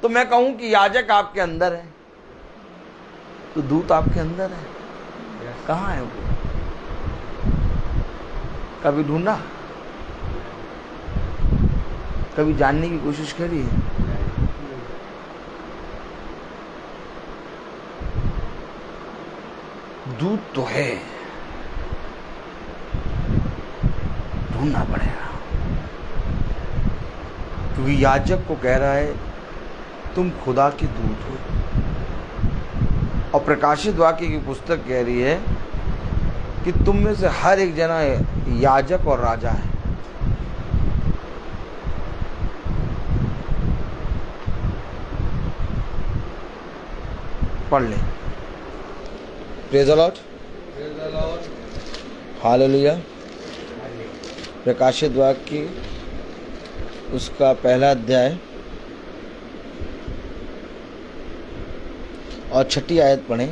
तो मैं कहूं कि याजक आपके अंदर है, तो दूत आपके अंदर है। कहाँ है वो? कभी ढूंढा? कभी जानने की कोशिश करी है? दूत तो है, ढूंढना पड़ेगा, क्योंकि याजक को कह रहा है तुम खुदा के दूत हो। और प्रकाशित वाक्य की पुस्तक कह रही है कि तुम में से हर एक जना याजक और राजा है। पढ़ ले। Praise the Lord, hallelujah. प्रकाशित वाक्य उसका पहला अध्याय और 6 आयत पढ़ें।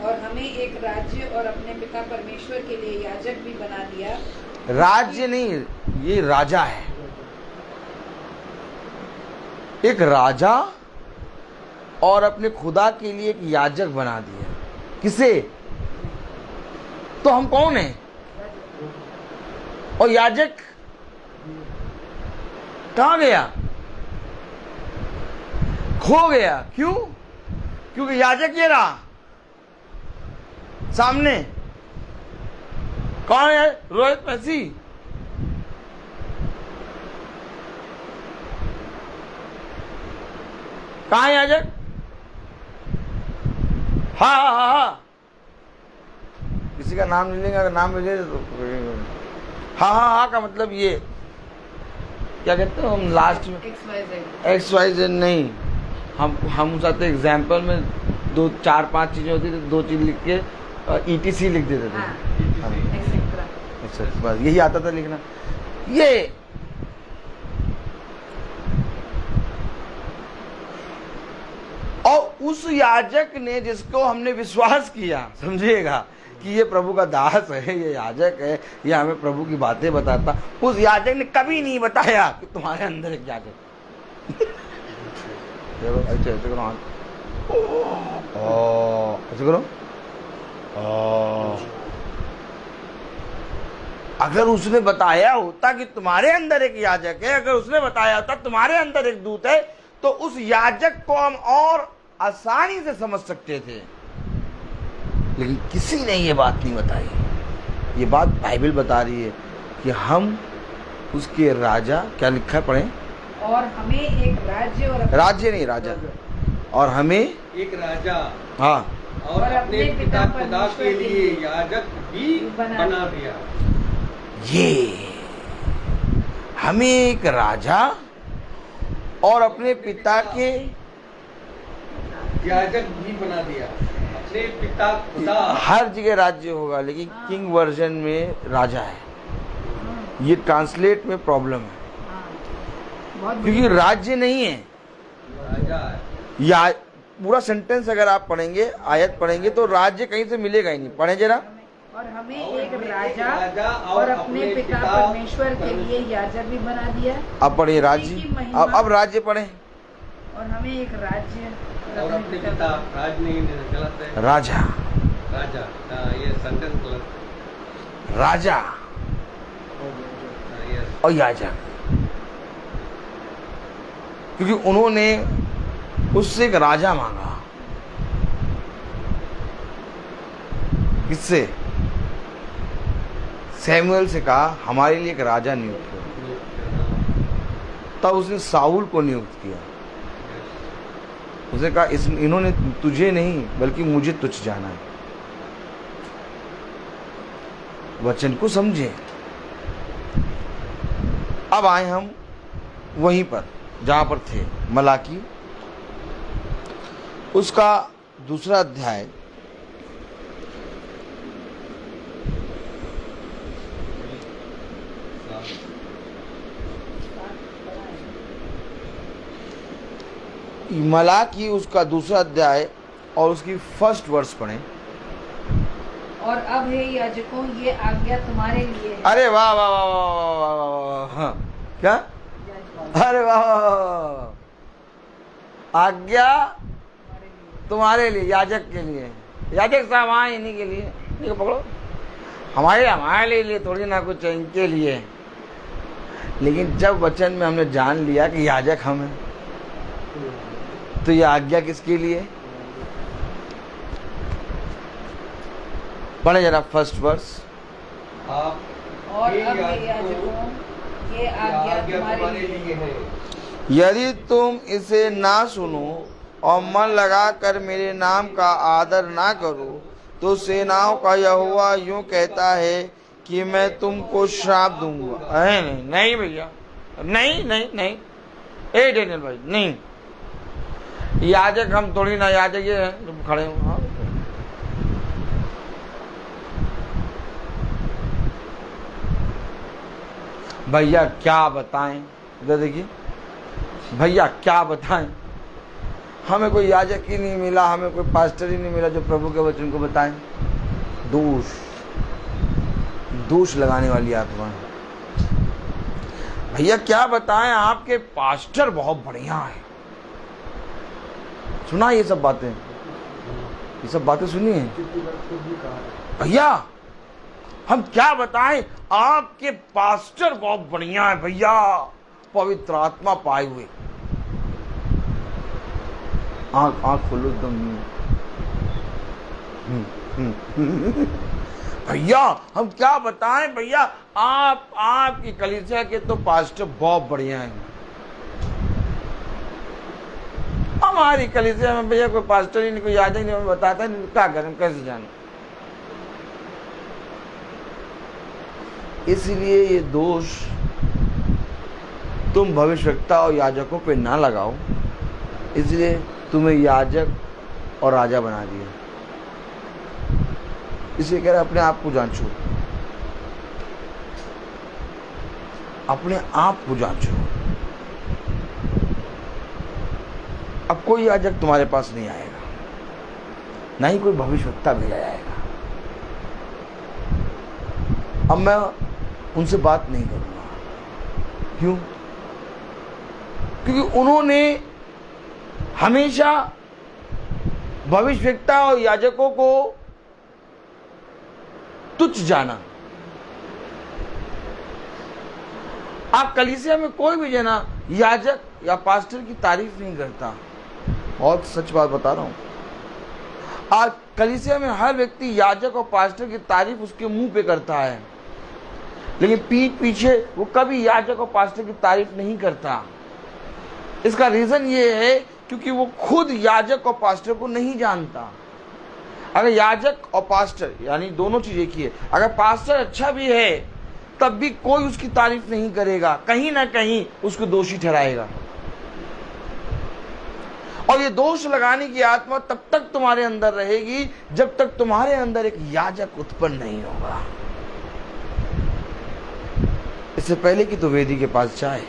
और हमें एक राज्य और अपने पिता परमेश्वर के लिए याजक भी बना दिया। राज्य नहीं, ये राजा है। एक राजा और अपने खुदा के लिए एक याजक बना दिया। किसे? तो हम कौन हैं? और याजक कहां गया? खो गया। क्यों? क्योंकि याजक ये रहा सामने। कौन है? रोहित पैसी। कहां है याजक? हाँ। किसी का नाम ले लेंगे, अगर नाम ले ले तो हाँ का मतलब ये क्या कहते हैं हम लास्ट में XYZ नहीं, हम चाहते एग्जाम्पल में 2 4 5 चीजें होती थी, 2 चीज लिख के ETC लिख देते थे। अच्छा, बस यही आता था लिखना। ये और उस याजक ने जिसको हमने विश्वास किया, समझिएगा कि ये प्रभु का दास है, ये याजक है, ये हमें प्रभु की बातें बताता, उस याजक ने कभी नहीं बताया कि तुम्हारे अंदर एक याजक। ऐसे करो, ऐसे करो। अगर उसने बताया होता कि तुम्हारे अंदर एक याजक है, अगर उसने बताया होता तुम्हारे अंदर एक दूत है, तो उस याजक को हम और आसानी से समझ सकते थे। लेकिन किसी ने ये बात नहीं बताई। ये बात बाइबल बता रही है कि हम उसके राजा, क्या लिखा है पढ़ें? और हमें एक राज्य और राज्य नहीं, राजा। और हमें एक राजा, हाँ, और अपने पिता खुदा के लिए याजक भी बना दिया। ये हमें एक राजा और अपने पिता के याजक भी बना दिया। अपने पिता खुदा, हर जगह राज्य होगा, लेकिन किंग वर्जन में राजा है। ये ट्रांसलेट में प्रॉब्लम है, क्योंकि राज्य नहीं है, राजा है। या पूरा सेंटेंस अगर आप पढ़ेंगे, आयत पढ़ेंगे, तो राज्य कहीं से मिलेगा ही नहीं। पढ़े जरा। और हमें एक राजा और अपने पिता परमेश्वर के लिए याजक भी बना दिया। अब पढ़िए राज्य। अब राज्य पढ़े। और हमें एक राज्य और अपने पिता, राज नहीं, गलत है, राजा, राजा। ये सेंटेंस गलत। राजा और याजक, क्योंकि उन्होंने उससे एक राजा मांगा। किससे? सैमुएल से कहा हमारे लिए एक राजा नियुक्त करो। तब उसने साउल को नियुक्त किया। उसने कहा इन्होंने तुझे नहीं बल्कि मुझे तुझ जाना है। वचन को समझे। अब आए हम वहीं पर जहां पर थे, मलाकी उसका 2 अध्याय मलाकी उसका 2 अध्याय और उसकी 1 वर्ष पढ़ें। और अब हे याजकों, ये आज्ञा तुम्हारे लिए है। अरे वाह वाह वाह वाह वाह वाह वाह, हाँ क्या? अरे वाह वाह वाह, आज्ञा तुम्हारे लिए, याजक के लिए। याजक साहब वहाँ इन्हीं के लिए, इनको पकड़ो। हमारे लिए थोड़ी ना कुछ इनके लिए। लेकिन जब वचन में हमने जान लिया कि याजक हम हैं, तो ये आज्ञा किसके लिए? पढ़े जरा 1 वर्ष। आप और ये अब याजकों, हे याजकों ये आज्ञा तुम्हारे लिए है। यदि तुम इसे ना सुनो और मन लगाकर मेरे नाम का आदर ना करो तो सेनाओं का यहोवा यूं कहता है कि मैं तुमको श्राप दूंगा। नहीं नहीं भैया, नहीं नहीं नहीं, ए डेनियल भाई नहीं, याजक हम थोड़ी ना, याजक ये हैं तुम खड़े हो। हाँ भैया क्या बताएं, इधर देखिए भैया क्या बताएं, हमें कोई याजक ही नहीं मिला, हमें कोई पास्टर ही नहीं मिला जो प्रभु के वचन को बताएं। दोष लगाने वाली आत्मा है। भैया क्या बताएं, आपके पास्टर बहुत बढ़िया है। सुना ये सब बातें सुनी है भैया, हम क्या बताएं, आपके पास्टर बहुत बढ़िया है भैया, पवित्र आत्मा पाए हुए। आंख खोलो एकदम। भैया हम क्या बताएं भैया, आपकी कलीसिया के तो पास्टर बहुत बढ़िया हैं। हमारी कलीसिया में भैया कोई पास्टर ही नहीं, कोई याद ही नहीं, हमें बताता नहीं, क्या करें, कैसे जाने। इसलिए ये दोष तुम भविष्यवक्ता और याजकों पे ना लगाओ, इसलिए तुम्हें याजक और राजा बना दिया। इसलिए कह रहे अपने आप को जांचो, अपने आप को जांचो। अब कोई याजक तुम्हारे पास नहीं आएगा, ना ही कोई भविष्यवक्ता भेजा जाएगा। अब मैं उनसे बात नहीं करूंगा। क्यों? क्योंकि उन्होंने हमेशा भविष्यवक्ता और याजकों को तुच्छ जाना। आप कलीसिया में कोई भी जना याजक या पास्टर की तारीफ नहीं करता। बहुत सच बात बता रहा हूं। आज कलीसिया में हर व्यक्ति याजक और पास्टर की तारीफ उसके मुंह पे करता है, लेकिन पीठ पीछे वो कभी याजक और पास्टर की तारीफ नहीं करता। इसका रीजन ये है क्योंकि वो खुद याजक और पास्टर को नहीं जानता। अगर याजक और पास्टर यानी दोनों चीज एक ही है, अगर पास्टर अच्छा भी है तब भी कोई उसकी तारीफ नहीं करेगा, कहीं ना कहीं उसको दोषी ठहराएगा। और ये दोष लगाने की आत्मा तब तक तुम्हारे अंदर रहेगी जब तक तुम्हारे अंदर एक याजक उत्पन्न नहीं होगा। इससे पहले कि तो वेदी के पास जाए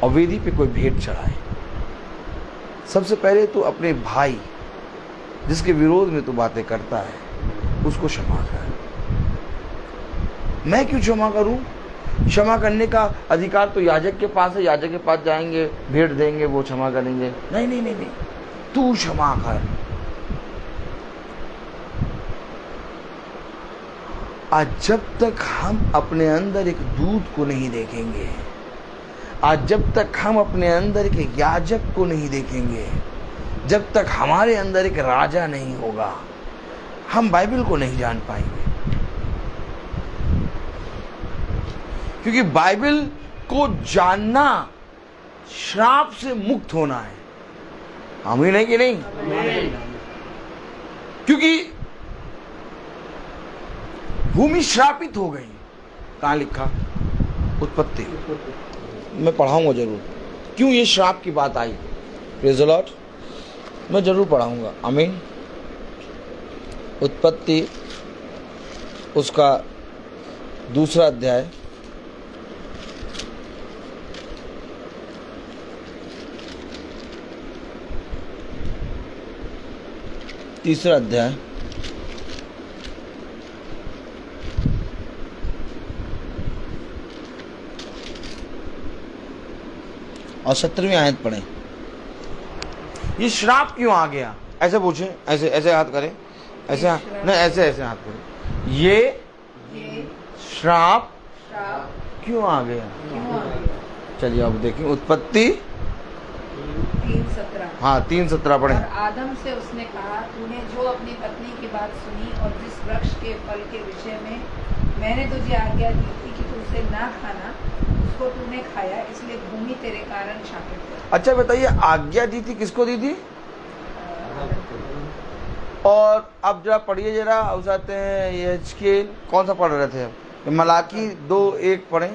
और वेदी पे कोई भेंट चढ़ाए, सबसे पहले तो अपने भाई जिसके विरोध में तू बातें करता है उसको क्षमा कर। मैं क्यों क्षमा करूं? क्षमा करने का अधिकार तो याजक के पास है, याजक के पास जाएंगे, भेंट देंगे, वो क्षमा करेंगे। नहीं नहीं नहीं नहीं, तू क्षमा कर। आज जब तक हम अपने अंदर एक दूत को नहीं देखेंगे, आज जब तक हम अपने अंदर एक याजक को नहीं देखेंगे, जब तक हमारे अंदर एक राजा नहीं होगा, हम बाइबल को नहीं जान पाएंगे। क्योंकि बाइबल को जानना श्राप से मुक्त होना है। आमीन है कि नहीं? क्योंकि भूमि श्रापित हो गई। कहाँ लिखा? उत्पत्ति। मैं पढ़ाऊंगा जरूर क्यों ये श्राप की बात आई। प्रेज़ द लॉर्ड, मैं जरूर पढ़ाऊंगा। आमीन। उत्पत्ति उसका 2 अध्याय 3 अध्याय और 17वीं आयत पढ़ें। ये श्राप क्यों आ गया? ऐसे पूछें, ऐसे ऐसे हाथ करें, ऐसे नहीं, ऐसे ऐसे हाथ करें। ये श्राप क्यों आ गया? चलिए अब देखें उत्पत्ति 3:17। हाँ 3:17 पढ़े। और आदम से उसने कहा, तूने जो अपनी पत्नी की बात सुनी और जिस वृक्ष के फल के विषय में मैंने तुझे आज्ञा दी थी कि तू उसे ना खाना, उसको तूने खाया, इसलिए भूमि तेरे कारण शापित है। अच्छा बताइए, आज्ञा दी थी, किसको दी थी? और अब जरा पढ़िए, जरा उस आते हैं ये हिजकील, कौन सा पढ़ रहे थे? मलाकी 2:1 पढ़े।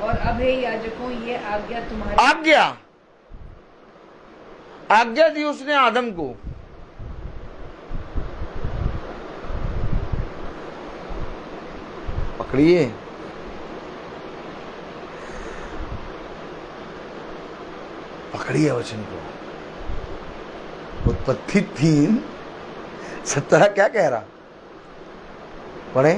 और अब हे याजकों, ये आज्ञा तुम्हारी। आज्ञा दी उसने आदम को। पकड़िए, पकड़िए वचन को। उत्पत्ति 3:17 क्या कह रहा? पढ़े,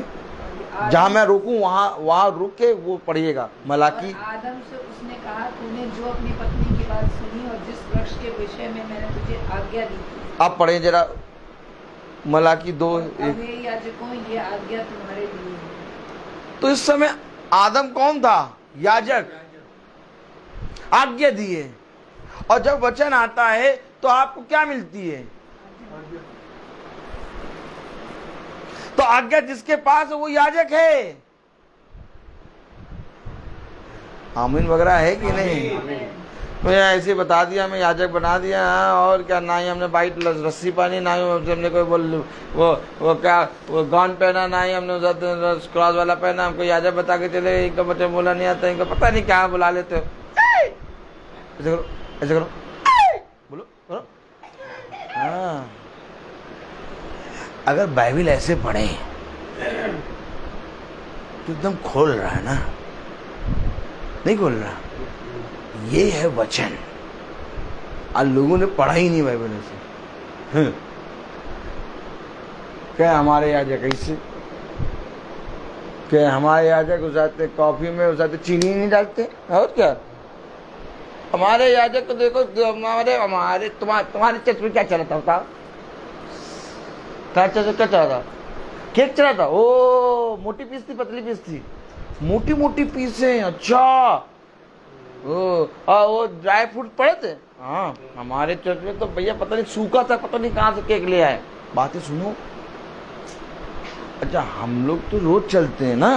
जहां मैं रुकूं वहां रुक के वो पढ़िएगा। मलाकी। और आदम से उसने कहा, तूने जो अपनी पत्नी की बात सुनी और जिस वृक्ष के विषय में मैंने तुझे आज्ञा दी थी। आप पढ़े जरा मलाकी 2:1। अब हे याजकों, ये आज्ञा तुम्हारे लिए है। तो इस समय आदम कौन था? याजक। आज्ञा दिए, और जब वचन आता है तो आपको क्या मिलती है? तो आज्ञा जिसके पास है वो याजक है। आमीन वगैरह है कि नहीं? तो ऐसे बता दिया, हमें याजक बना दिया। और क्या, ना ही हमने वाइट रस्सी पहनी, ना ही हमने कोई वो क्या वो गाउन पहना, ना ही हमने क्रॉस वाला पहना। हमको याजक बता के चले, इनका बच्चा बोला नहीं आता, इनका पता नहीं क्या बुला लेते हो। ऐसे करो, ऐसे करो, बोलो करो। हाँ, अगर बाइबल ऐसे पढ़े तो एकदम खोल रहा है ना, नहीं खोल रहा। ये है वचन। आज लोगों ने पढ़ा ही नहीं बाइबल ऐसे। क्या हमारे याजक ऐसे, क्या हमारे याजक उसाते कॉफी में उसाते चीनी नहीं डालते? और क्या हमारे याजक को देखो, हमारे तुम्हारे चर्च में क्या चला था बताओ? क्या चला था? केक चला था। ओ मोटी पीस थी, पतली पीस थी? मोटी मोटी पीसें। अच्छा, वो ड्राई फ्रूट पड़े थे। हाँ, हमारे चर्च में तो भैया पता नहीं सूखा था, पता नहीं कहाँ से केक ले आए। बातें सुनो। अच्छा, हम लोग तो रोज चलते हैं ना,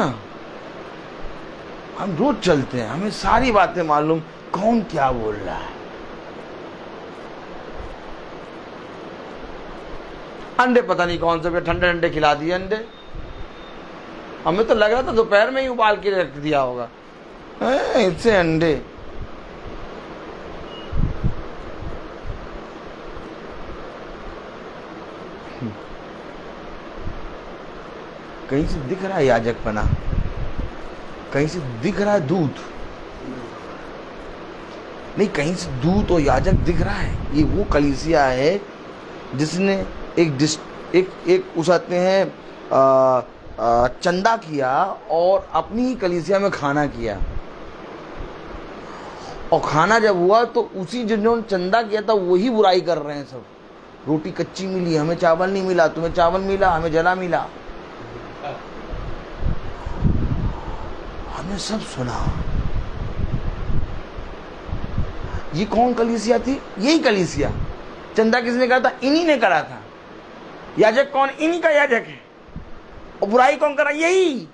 हम रोज चलते हैं, हमें सारी बातें मालूम, कौन क्या बोल रहा है। अंडे पता नहीं कौन से ठंडे ठंडे खिला दिए अंडे। हमें तो लग रहा था दोपहर में ही उबाल के रख दिया होगा। इससे अंडे। कहीं से दिख रहा है याजक बना, कहीं से दिख रहा है दूध, नहीं कहीं से दूध और याजक दिख रहा है। ये वो कलीसिया है जिसने एक उसाते हैं चंदा किया और अपनी ही कलीसिया में खाना किया। और खाना जब हुआ तो उसी जिन्होंने चंदा किया था वही बुराई कर रहे हैं सब। रोटी कच्ची मिली, हमें चावल नहीं मिला, तुम्हें चावल मिला, हमें जला मिला। हमने सब सुना। ये कौन कलीसिया थी? यही कलीसिया। चंदा किसने करा था? इन्हीं ने करा था। याजक कौन? इन्हीं का याजक है। और बुराई कौन करा? यही।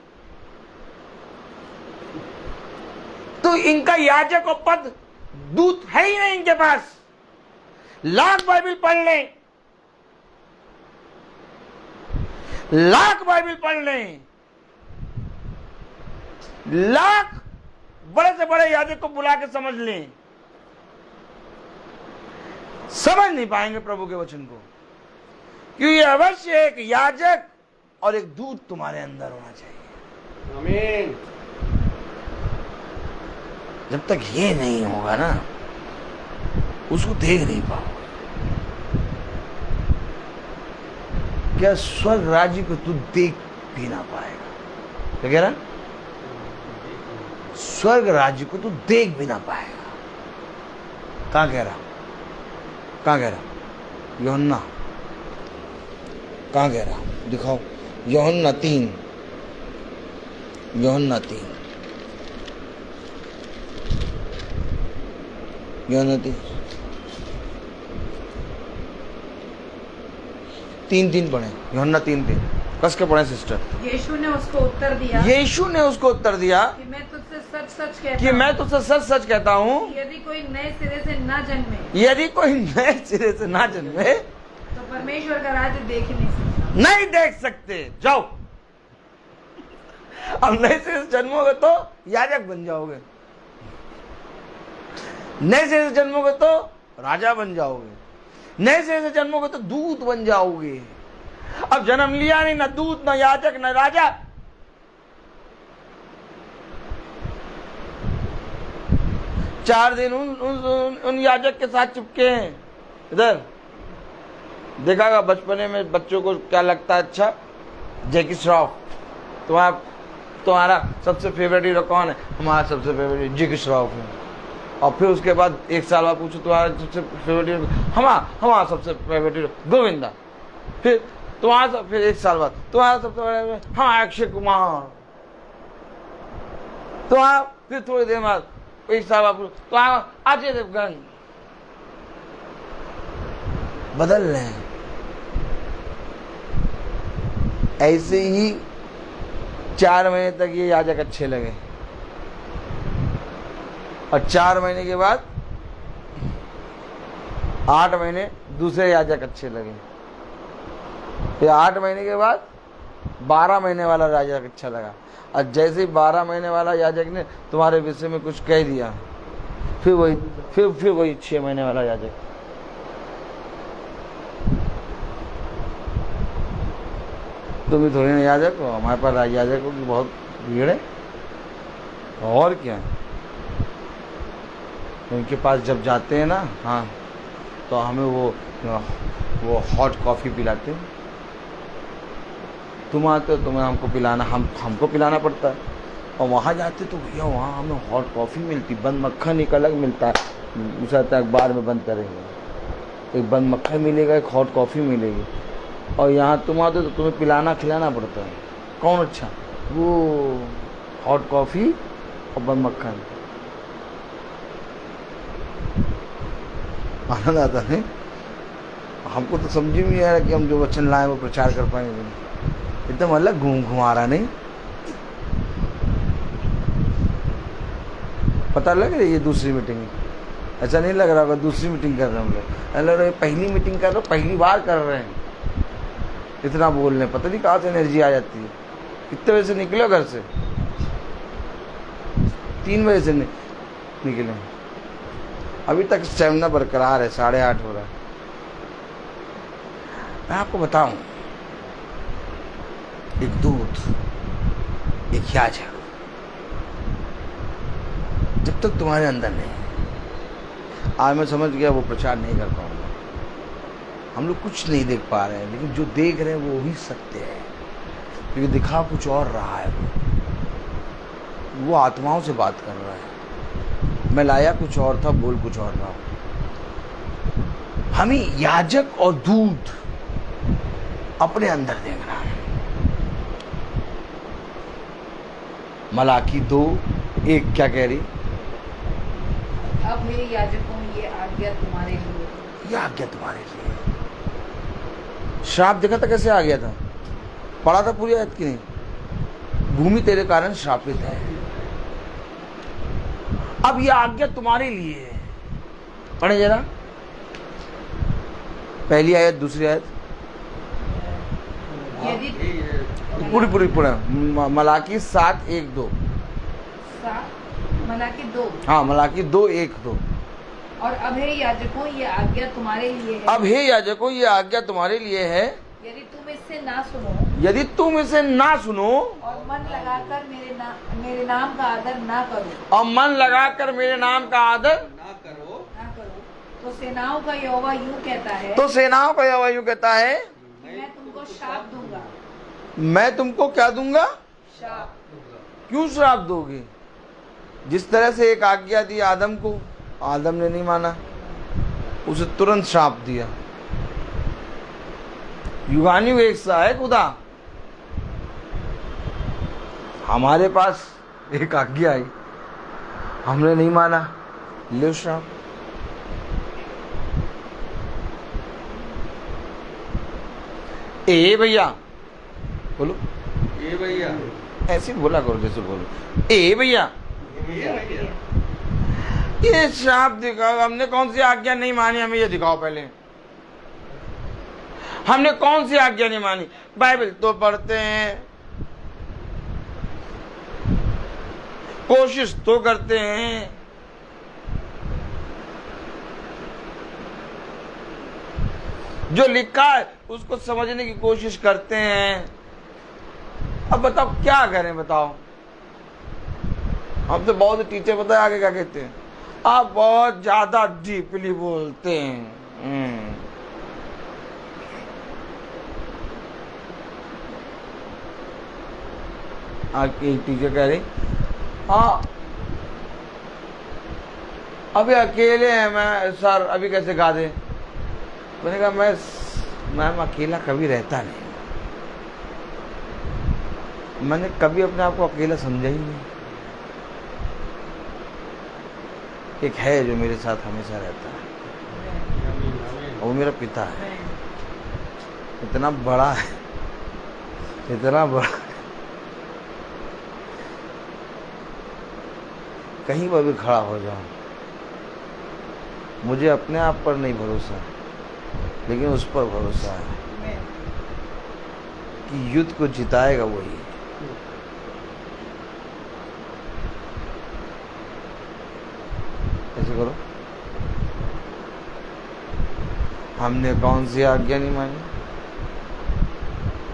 तो इनका याजक और पद दूत है ही नहीं इनके पास। लाख बाइबल पढ़ लें, लाख बाइबल पढ़ लें, लाख बड़े से बड़े याजक को बुला के समझ लें, समझ नहीं पाएंगे प्रभु के वचन को। क्योंकि अवश्य एक याजक और एक दूत तुम्हारे अंदर होना चाहिए। आमीन। जब तक ये नहीं होगा ना, उसको देख नहीं पाओगे। क्या स्वर्ग राज्य को तू देख भी ना पाएगा? क्या कह रहा? स्वर्ग राज्य को तू देख भी ना पाएगा। कहाँ कह रहा? कहाँ कह रहा? यूहन्ना कहाँ कह रहा? दिखाओ। यूहन्ना 3, यूहन्ना 3, यूहन्ना 3:3 पढ़े, यूहन्ना 3:3 कस के पढ़े सिस्टर। यीशु ने उसको उत्तर दिया यीशु ने उसको उत्तर दिया कि मैं तुझसे सच सच कहता कि मैं तुझसे सच सच कहता हूँ, यदि कोई नए सिरे से ना जन्मे यदि कोई नए सिरे से ना जन्मे तो परमेश्वर का राज्य देख ही नहीं सकता। नहीं देख सकते। जाओ, अब नए सिरे से जन्मोगे तो याजक बन जाओगे, नए सिरे से जन्मोगे तो राजा बन जाओगे, नए सिरे से जन्मोगे तो दूत बन जाओगे। अब जन्म लिया नहीं, ना दूत, ना याजक, ना राजा। चार दिन उन याजक के साथ चिपके हैं। इधर देखागा बचपने में बच्चों को क्या लगता है? अच्छा, जैकी श्रॉफ। तुम्हारा सबसे फेवरेट हीरो कौन है? हमारा सबसे फेवरेट जैकी श्रॉफ है। और फिर उसके बाद एक साल बाद पूछो तुम्हारा सबसे फेवरेट हीरो, हमारा सबसे फेवरेट हीरो गोविंदा। फिर तुम्हारा, फिर एक साल बाद तुम्हारा सबसे फेवरेट, हाँ, अक्षय कुमार। तुम्हारा फिर थोड़ी देर बाद, एक साल बाद तुम्हारा अजय देवगन। बदल रहे हैं। ऐसे ही 4 महीने तक ये याजक अच्छे लगे, और 4 महीने के बाद 8 महीने दूसरे याजक अच्छे लगे, फिर 8 महीने के बाद 12 महीने वाला याजक अच्छा लगा। और जैसे ही 12 महीने वाला याजक ने तुम्हारे विषय में कुछ कह दिया, फिर वही 6 महीने वाला याजक। तुम भी थोड़ी ना याजक हो, हमारे पास याजकों की बहुत भीड़ है। और क्या, उनके पास जब जाते हैं ना, हाँ, तो हमें वो हॉट कॉफ़ी पिलाते हैं। तुम आते हो, तुम्हें हमको पिलाना, हमको पिलाना पड़ता है। और वहाँ जाते तो भैया वहाँ हमें हॉट कॉफ़ी मिलती, बंद मक्खन एक अलग मिलता है। उसे अखबार में बंद करेंगे, एक बंद मक्खन मिलेगा, एक हॉट कॉफ़ी मिलेगी। और यहाँ तुम आते तो तुम्हें पिलाना खिलाना पड़ता है। कौन अच्छा? वो हॉट कॉफ़ी और बंद मक्खन। आनंद आता है। हमको तो समझ में नहीं आ रहा कि हम जो वचन लाए वो प्रचार कर पाएंगे। एकदम अलग घुमा रहा नहीं। पता लग रही है ये दूसरी मीटिंग है। ऐसा नहीं लग रहा होगा दूसरी मीटिंग कर रहे हैं हम लोग, लग रहा है पहली मीटिंग कर रहे हो, पहली बार कर रहे हैं। इतना बोल रहे हैं, पता नहीं कहाँ से एनर्जी आ जाती है। कितने बजे से निकले घर से? 3 बजे से निकले, अभी तक स्टेमिना बरकरार है। 8:30 हो रहा है। मैं आपको बताऊं, एक दूत, एक याजक जब तक तुम्हारे अंदर नहीं, आज मैं समझ गया वो प्रचार नहीं कर पाऊंगा। हम लोग कुछ नहीं देख पा रहे हैं, लेकिन जो देख रहे हैं वो ही सत्य है, क्योंकि दिखा कुछ और रहा है। वो आत्माओं से बात कर रहा है। मैं लाया कुछ और था, बोल कुछ और रहा हूं। हमें याजक और दूत अपने अंदर देखना है। मलाकी 2:1 क्या कह रही? अब मेरे याजकों, ये आज्ञा तुम्हारे लिए, ये आज्ञा तुम्हारे लिए। श्राप देखा था कैसे आ गया था? पढ़ा था पूरी आयत की नहीं? भूमि तेरे कारण श्रापित है। अब ये आज्ञा तुम्हारे लिए है। पढ़े जरा पहली आयत, दूसरी आयत, पूरी मलाकी 7:1-2। मलाकी 2। हाँ, मलाकी 2:1-2। और अब हे याजकों, ये आज्ञा तुम्हारे लिए है। अब हे याजकों, ये आज्ञा तुम्हारे लिए है, यदि तुम इससे ना सुनो, यदि तुम इसे ना सुनो और मन लगाकर मेरे नाम का आदर ना करो, और मन लगाकर मेरे नाम का आदर ना करो, तो सेनाओं का यहोवा यूं कहता है, तो सेनाओं का यहोवा यूं कहता है, मैं तुमको श्राप दूंगा। मैं तुमको क्या दूंगा? श्राप। क्यों श्राप दोगे? जिस तरह से एक आज्ञा दी आदम को, आदम ने नहीं माना, उसे तुरंत श्राप दिया। युगानी एक सा है खुदा। हमारे पास एक आज्ञा आई, हमने नहीं माना, ले श्राप। ए भैया बोलो, ये भैया, ऐसे बोला करो जैसे बोलो। ए भैया, ये भैया, ये श्राप दिखाओ। हमने कौन सी आज्ञा नहीं मानी, हमें ये दिखाओ पहले। हमने कौन सी आज्ञा नहीं मानी? बाइबल तो पढ़ते हैं, कोशिश तो करते हैं, जो लिखा है उसको समझने की कोशिश करते हैं। अब बताओ क्या करें, बताओ। हम तो बहुत टीचर, पता है आगे क्या कहते हैं? आप बहुत ज्यादा डीपली बोलते हैं। आके एक टीचर कह रही, हाँ अभी अकेले हैं मैं सर, अभी कैसे गा दे? मैंने कहा मैम अकेला कभी रहता नहीं, मैंने कभी अपने आप को अकेला समझा ही नहीं। एक है जो मेरे साथ हमेशा रहता है, वो मेरा पिता है। इतना बड़ा है, इतना बड़ा, कहीं पर भी खड़ा हो जाऊं, मुझे अपने आप पर नहीं भरोसा, लेकिन उस पर भरोसा है कि युद्ध को जिताएगा वही। ऐसे करो। हमने कौन सी आज्ञा नहीं मानी?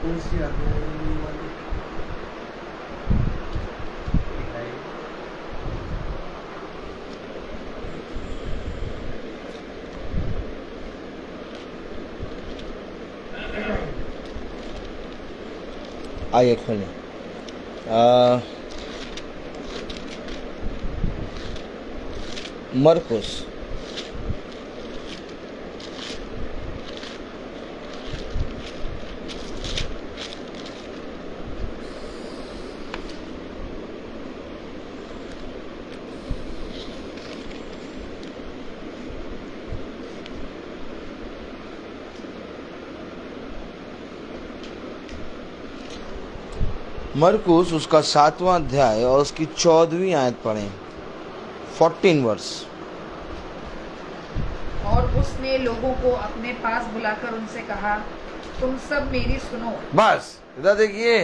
कौन सी आज्ञा नहीं मानी? आइए खोलें। मरकुस मरकुस उसका 7वां अध्याय और उसकी 14वीं आयत पढ़ें। 14 वर्ष। और उसने लोगों को अपने पास बुलाकर उनसे कहा, तुम सब मेरी सुनो। बस इधर देखिए,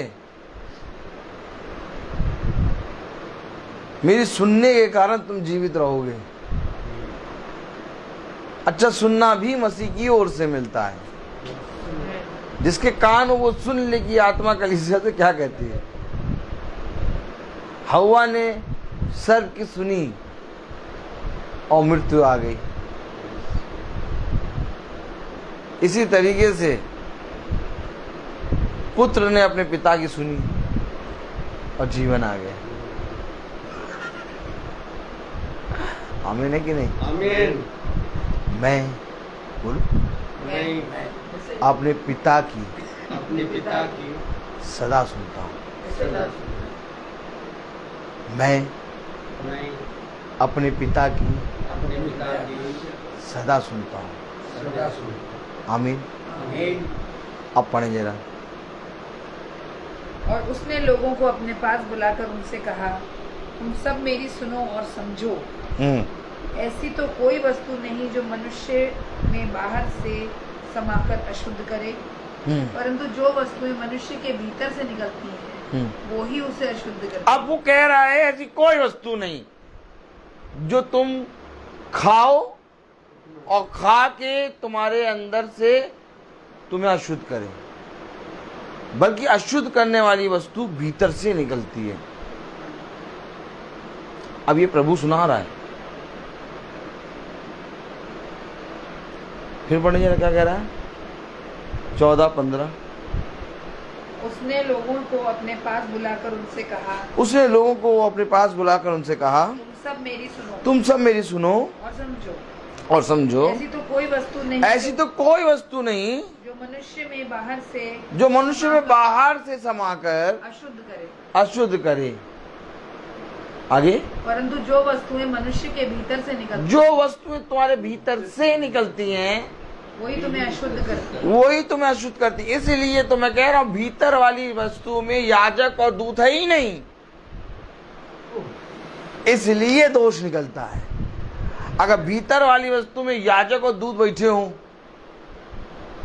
मेरी सुनने के कारण तुम जीवित रहोगे। अच्छा, सुनना भी मसीह की ओर से मिलता है। जिसके कान हो वो सुन ले कि आत्मा कलीसिया से क्या कहती है। हव्वा ने सर्प की सुनी और मृत्यु आ गई। इसी तरीके से पुत्र ने अपने पिता की सुनी और जीवन आ गया। आमीन है कि नहीं? आमीन। मैं बोलूं, मैं अपने पिता की अपने पिता की सदा सुनता हूँ। सदा मैं मैं अपने पिता की अपने पिता की सदा सुनता हूँ। सदा सुनता आमीन। हूँ। आमीन। अब पढ़े जरा। और उसने लोगों को अपने पास बुलाकर उनसे कहा, तुम सब मेरी सुनो और समझो। ऐसी तो कोई वस्तु नहीं जो मनुष्य में बाहर से समाकर अशुद्ध करे, परंतु जो वस्तुएं मनुष्य के भीतर से निकलती हैं वो ही उसे अशुद्ध करती। अब वो कह रहा है ऐसी कोई वस्तु नहीं जो तुम खाओ और खा के तुम्हारे अंदर से तुम्हें अशुद्ध करे, बल्कि अशुद्ध करने वाली वस्तु भीतर से निकलती है। अब ये प्रभु सुना रहा है। फिर पढ़िए क्या कह रहा है। 14-15। उसने लोगों को अपने पास बुलाकर उनसे कहा, उसने लोगों को अपने पास बुलाकर उनसे कहा, तुम सब मेरी सुनो तुम सब मेरी सुनो और समझो। और समझो। ऐसी तो कोई वस्तु नहीं ऐसी तो कोई वस्तु नहीं जो मनुष्य में बाहर से जो मनुष्य में बाहर से समाकर अशुद्ध करे, अशुद्ध करे। आगे, परंतु जो वस्तुएं मनुष्य के भीतर से निकलती जो वस्तुएं तुम्हारे भीतर से निकलती हैं वही तुम्हें अशुद्ध करती है। वही तुम्हें अशुद्ध करती। इसलिए तो मैं कह रहा हूं भीतर वाली वस्तु में याजक और दूत है ही नहीं, इसलिए दोष निकलता है। अगर भीतर वाली वस्तु में याजक और दूत बैठे हों,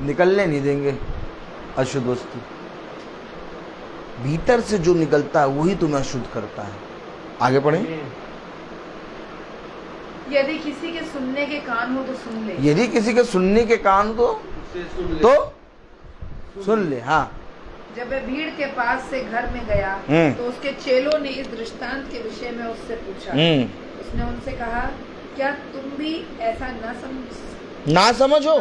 निकलने नहीं देंगे अशुद्ध वस्तु। भीतर से जो निकलता है वही तुम्हें अशुद्ध करता है। आगे पढ़ें। यदि किसी के सुनने के कान हो तो सुन ले। यदि किसी के सुनने के कान तो सुन ले। हाँ, जब वह भीड़ के पास से घर में गया तो उसके चेलों ने इस दृष्टांत के विषय में उससे पूछा। उसने उनसे कहा, क्या तुम भी ऐसा ना समझो?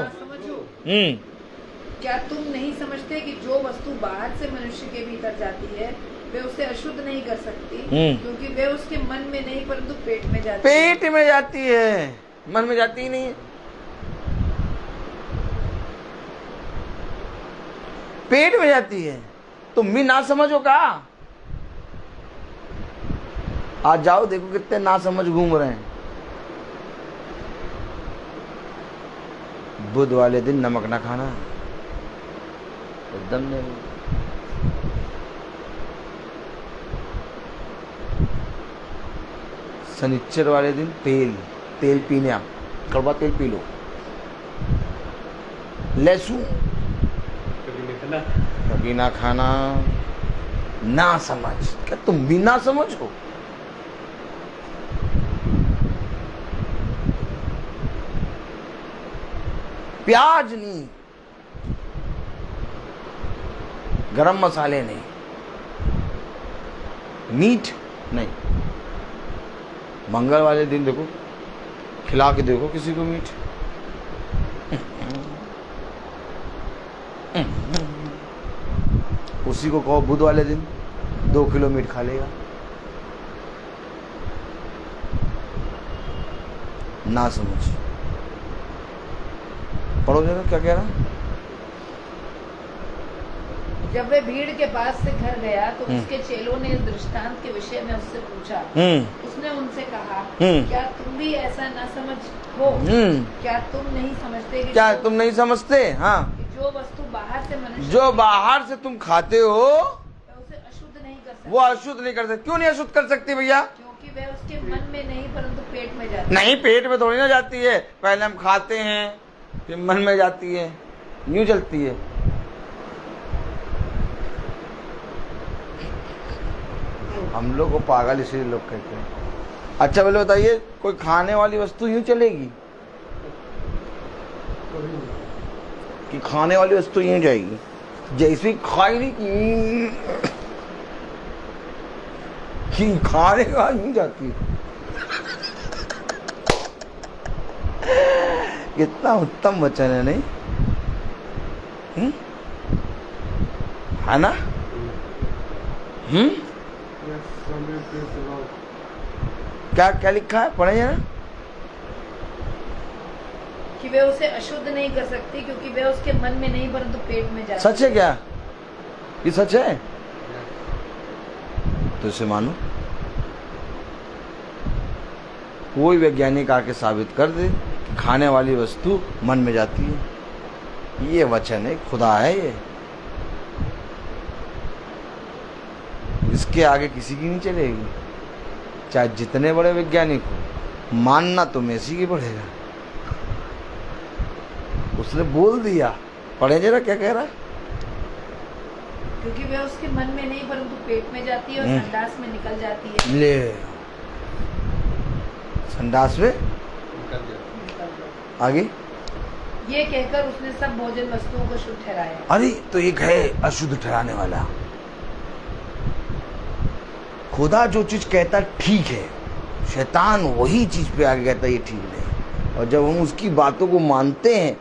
क्या तुम नहीं समझते कि जो वस्तु बाहर से मनुष्य के भीतर जाती है वे उसे अशुद्ध नहीं कर सकती, क्योंकि वे उसके मन में नहीं परंतु पेट में जाती है। पेट में जाती है, मन में जाती ही नहीं है। पेट में जाती है। तुम भी ना समझो का? आज जाओ देखो कितने ना समझ घूम रहे हैं। बुध वाले दिन नमक ना खाना, एकदम नहीं। शनिचर वाले दिन तेल पीने, कड़वा तेल पी लो। लहसुन कभी ना खाना। ना समझ, क्या तुम भी ना समझ हो? प्याज नहीं, गरम मसाले नहीं, मीट नहीं। मंगल वाले दिन देखो, खिला के देखो किसी को मीट। उसी को कहो बुध वाले दिन 2 किलो मीट खा लेगा। ना समझ। पढ़ो जरा क्या कह रहा। जब वे भीड़ के पास से घर गया तो उसके चेलों ने इस दृष्टांत के विषय में उससे पूछा। उसने उनसे कहा, क्या तुम भी ऐसा ना समझ हो? क्या तुम नहीं समझते कि क्या तुम नहीं समझते? हाँ, जो वस्तु बाहर से मनुष्य जो बाहर से तुम खाते हो उसे अशुद्ध नहीं कर सकती। वो अशुद्ध नहीं कर सकती। क्यों नहीं अशुद्ध कर सकती भैया? क्योंकि वह उसके मन में नहीं परंतु पेट में जाती है। नहीं, पेट में थोड़ी ना जाती है। पहले हम खाते हैं फिर मन में जाती है, यूं चलती है। हम लोग को पागल इसलिए लोग कहते हैं। अच्छा पहले बताइए, कोई खाने वाली वस्तु यूं चलेगी कि खाने वाली वस्तु यूं जाएगी? जैसे खाई नहीं कि खाने का यूं जाती है। कितना उत्तम वचन है, नहीं? है ना? क्या क्या लिखा है, पढ़े ना। कि वे उसे अशुद्ध नहीं कर सकती क्योंकि वे उसके मन में नहीं परंतु पेट में जाती। सच है क्या? ये सच है तो इसे मानो। कोई वैज्ञानिक आके साबित कर दे कि खाने वाली वस्तु मन में जाती है। ये वचन है, खुदा है ये। इसके आगे किसी की नहीं चलेगी, चाहे जितने बड़े वैज्ञानिक हो। मानना तो मेसी की पड़ेगा। उसने बोल दिया। पढ़े जरा क्या कह रहा है। क्योंकि वह उसके मन में नहीं परंतु पेट में जाती है और संडास में निकल जाती है। ले, संडास में आगे। ये कहकर उसने सब भोजन वस्तुओं को शुद्ध ठहराया। अरे तो एक है अशुद्ध ठहराने वाला। खुदा जो चीज कहता ठीक है, शैतान वही चीज पे आगे कहता ये ठीक नहीं। और जब हम उसकी बातों को मानते हैं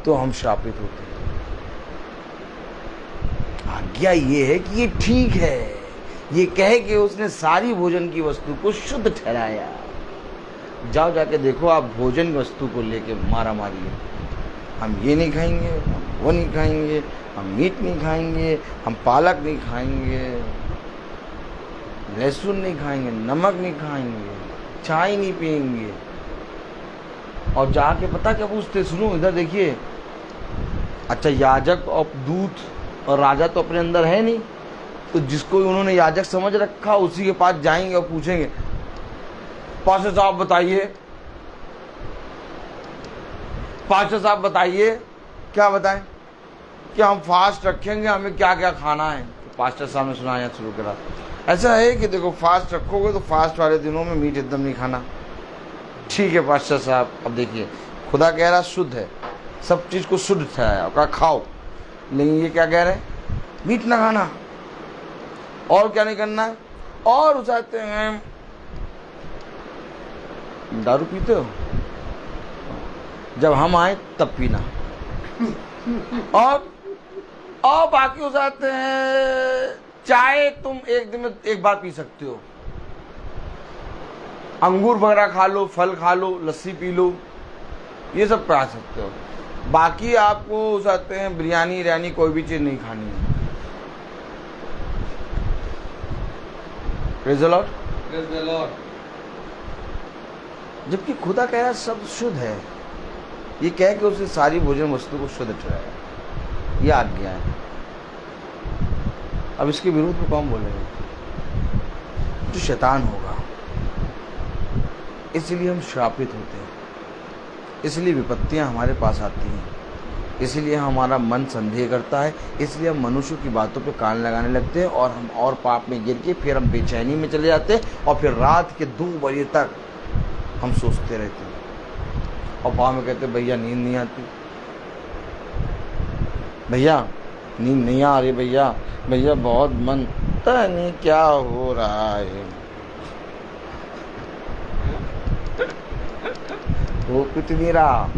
तो हम श्रापित होते हैं। आज्ञा ये है कि ये ठीक है, ये कह के उसने सारी भोजन की वस्तु को शुद्ध ठहराया। जाओ जाके देखो आप भोजन की वस्तु को लेके मारा मारी है। हम ये नहीं खाएंगे, हम वो नहीं खाएंगे, हम मीट नहीं खाएंगे, हम पालक नहीं खाएंगे, लहसुन नहीं खाएंगे, नमक नहीं खाएंगे, चाय नहीं पिएंगे। और जाके पता क्या पूछते, सुनो इधर देखिए, अच्छा, याजक और दूत और राजा तो अपने अंदर है नहीं, तो जिसको उन्होंने याजक समझ रखा उसी के पास जाएंगे और पूछेंगे, पास्टर साहब बताइए, पास्टर साहब बताइए, क्या बताएं कि हम फास्ट रखेंगे, हमें क्या क्या खाना है। तो पास्टर साहब ने सुनाना शुरू करा, ऐसा है कि देखो फास्ट रखोगे तो फास्ट वाले दिनों में मीट एकदम नहीं खाना। ठीक है पास्टर साहब, अब देखिए खुदा कह रहा शुद्ध है, सब चीज़ को शुद्ध ठहराया, उसका खाओ, लेकिन ये क्या कह रहे हैं, मीट ना खाना, और क्या नहीं करना है, और उचाते हैं दारू पीते हो, जब हम आए तब पीना, और बाकी उचाते हैं चाय तुम एक दिन में एक बार पी सकते हो, अंगूर वगैरह खा लो, फल खा लो, लस्सी पी लो, ये सब पा सकते हो, बाकी आपको चाहते हैं बिरयानी रियानी कोई भी चीज़ नहीं खानी है। Praise the Lord. Praise the Lord. जबकि खुदा कह रहा है सब शुद्ध है, ये कह के उसे सारी भोजन वस्तु को शुद्ध ठहराया, ये आज्ञा है। अब इसके विरोध में कौन बोलेगा, जो शैतान होगा। इसलिए हम श्रापित होते हैं, इसलिए विपत्तियां हमारे पास आती हैं, इसलिए हमारा मन संदेह करता है, इसलिए हम मनुष्य की बातों पे कान लगाने लगते हैं और हम और पाप में गिर के फिर हम बेचैनी में चले जाते हैं और फिर रात के 2 बजे तक हम सोचते रहते हैं और पाँव में कहते भैया नींद नहीं आती, भैया नींद नहीं आ रही, भैया भैया बहुत मन, पता नहीं क्या हो रहा है। वो कुछ नहीं रहा,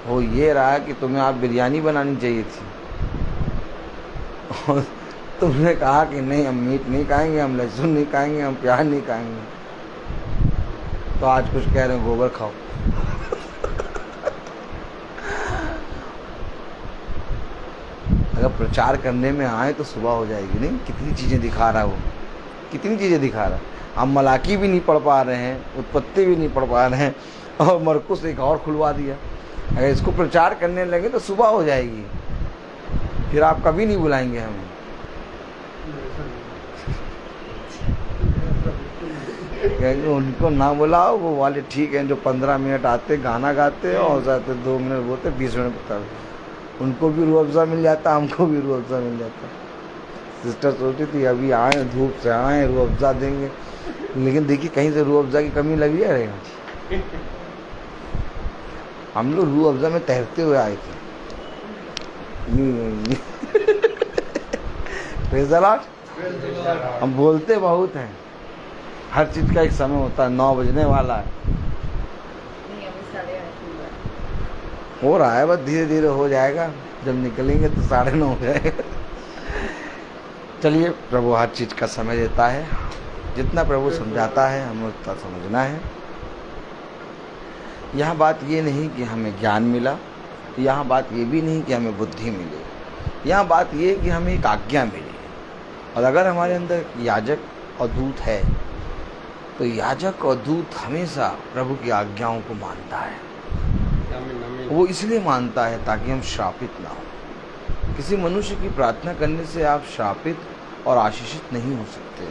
हो ये रहा कि तुम्हें आप बिरयानी बनानी चाहिए थी और तुमने कहा कि नहीं हम मीट नहीं खाएंगे, हम लहसुन नहीं खाएंगे, हम प्याज नहीं खाएंगे, तो आज कुछ कह रहे हैं गोबर खाओ। अगर प्रचार करने में आए तो सुबह हो जाएगी। नहीं, कितनी चीज़ें दिखा रहा है वो, कितनी चीज़ें दिखा रहा है। हम मलाकी भी नहीं पढ़ पा रहे हैं, उत्पत्ति भी नहीं पढ़ पा रहे हैं और मरकुस एक और खुलवा दिया। अगर इसको प्रचार करने लगे तो सुबह हो जाएगी, फिर आप कभी नहीं बुलाएंगे हमें। कहेंगे उनको ना बुलाओ, वो वाले ठीक हैं जो 15 मिनट आते गाना गाते और जाते 2 मिनट बोलते 20 मिनट बताओ, उनको भी रूह अफ़ज़ा मिल जाता, हमको भी रूह अफ़ज़ा मिल जाता। सिस्टर सोचती थी अभी आए धूप से आए रूह अफ़ज़ा देंगे, लेकिन देखिए कहीं से रूह अफ़ज़ा की कमी लगी है रहेगा। हम लोग रूह अफ़ज़ा में तैरते हुए आए थे। Praise the Lord. हम बोलते बहुत हैं, हर चीज़ का एक समय होता है। 9 बजने वाला है, हो रहा है, बस धीरे धीरे हो जाएगा, जब निकलेंगे तो 9:30 हो जाएगा। चलिए, प्रभु हर चीज़ का समय देता है, जितना प्रभु समझाता है हमें उतना समझना है। यहाँ बात ये नहीं कि हमें ज्ञान मिला, यहाँ बात ये भी नहीं कि हमें बुद्धि मिली, यहाँ बात ये कि हमें एक आज्ञा मिली। और अगर हमारे अंदर याजक और दूत है तो याजक और दूत हमेशा प्रभु की आज्ञाओं को मानता है। वो इसलिए मानता है ताकि हम श्रापित ना हो। किसी मनुष्य की प्रार्थना करने से आप श्रापित और आशीषित नहीं हो सकते।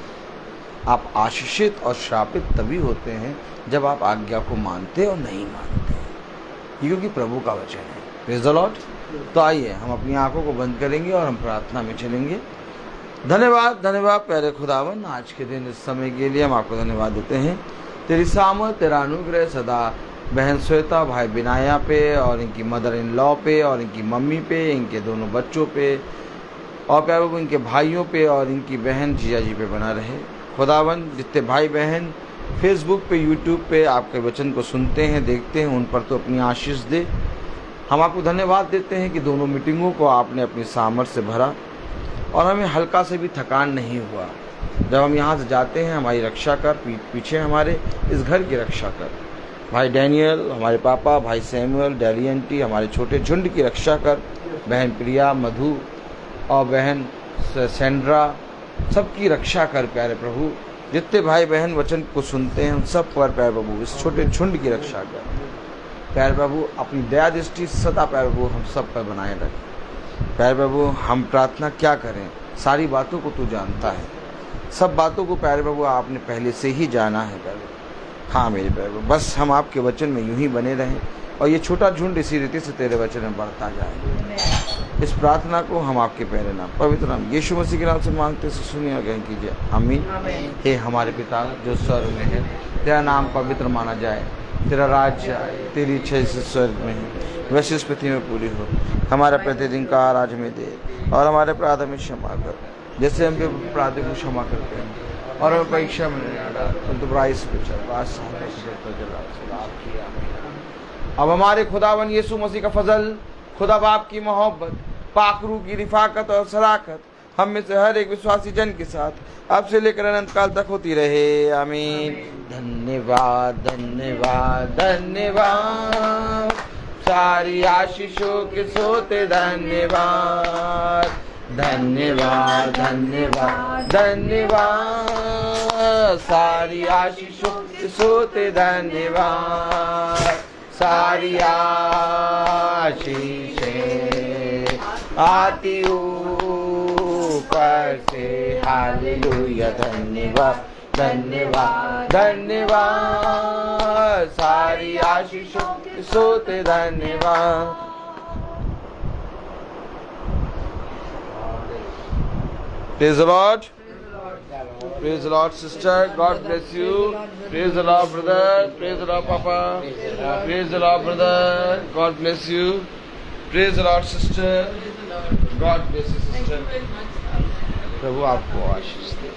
आप आशीषित और श्रापित तभी होते हैं जब आप आज्ञा को मानते और नहीं मानते, क्योंकि प्रभु का वचन है। Praise the Lord. तो आइए हम अपनी आंखों को बंद करेंगे और हम प्रार्थना में चलेंगे। धन्यवाद, धन्यवाद प्यारे खुदावन, आज के दिन इस समय के लिए हम आपको धन्यवाद देते हैं। तेरी सामत, तेरा अनुग्रह सदा बहन श्वेता, भाई बिनाया पे और इनकी मदर इन लॉ पे और इनकी मम्मी पे, इनके दोनों बच्चों पे और प्यारे प्रभु इनके भाइयों पे और इनकी बहन जिया जी पे बना रहे। खुदावन, जितने भाई बहन फेसबुक पे, यूट्यूब पे आपके वचन को सुनते हैं, देखते हैं, उन पर तो अपनी आशीष दे। हम आपको धन्यवाद देते हैं कि दोनों मीटिंगों को आपने अपनी सामर्थ्य से भरा और हमें हल्का से भी थकान नहीं हुआ। जब हम यहाँ से जाते हैं हमारी रक्षा कर, पीछे हमारे इस घर की रक्षा कर। भाई डैनियल, हमारे पापा, भाई सैमुअल, डैली आंटी, हमारे छोटे झुंड की रक्षा कर। बहन प्रिया, मधु और बहन सेंड्रा, सबकी रक्षा कर प्यारे प्रभु। जितने भाई बहन वचन को सुनते हैं उन सब पर प्यारे प्रभु इस छोटे झुंड की रक्षा कर। प्यारे प्रभु अपनी दया दृष्टि सदा प्यारे प्रभु हम सब पर बनाए रखें। प्यारे प्रभु हम प्रार्थना क्या करें, सारी बातों को तू जानता है, सब बातों को प्यारे प्रभु आपने पहले से ही जाना है प्यारे। हाँ मेरे प्यारे प्रभु, बस हम आपके वचन में यूं ही बने रहें और ये छोटा झुंड इसी रीति से तेरे वचन में बढ़ता जाए। इस प्रार्थना को हम आपके प्यारे नाम पवित्र नाम यीशु मसीह के नाम से मांगते से सुनिए और ग्रहण कीजिए, आमीन। हे हमारे पिता जो स्वर्ग में है, तेरा नाम पवित्र माना जाए, तेरा राज्य आए, तेरी इच्छा जैसे स्वर्ग में है वैसे इस पृथ्वी में पूरी हो। हमारा प्रतिदिन का आहार आज हमें दे और हमारे अपराध हमें क्षमा कर जैसे हम भी अपराधी को क्षमा करते हैं, और हमें परीक्षा में नहीं डाल परंतु बुराई से बचा। अब हमारे खुदावन यीशु मसीह का फजल, खुदा बाप की मोहब्बत, पाक रूह की रिफाकत और सलाकत हम में से हर एक विश्वासी जन के साथ अब से लेकर अनंत काल तक होती रहे, आमीन। धन्यवाद धन्यवाद धन्यवाद, सारी आशीषों के सोते धन्यवाद। धन्यवाद धन्यवाद धन्यवाद, सारी आशीषों के सोते धन्यवाद। सारी आशीषें आती ऊपर से, हालेलुया। धन्यवाद धन्यवाद धन्यवाद, सारी आशीषों के सोते धन्यवाद। Praise the Lord. Praise the Lord, sister. God bless you. Praise the Lord, brother. Praise the Lord, Papa. Praise the Lord, brother. God bless you. Praise the Lord, sister. God bless you, sister. प्रभु आपको आशीष दे।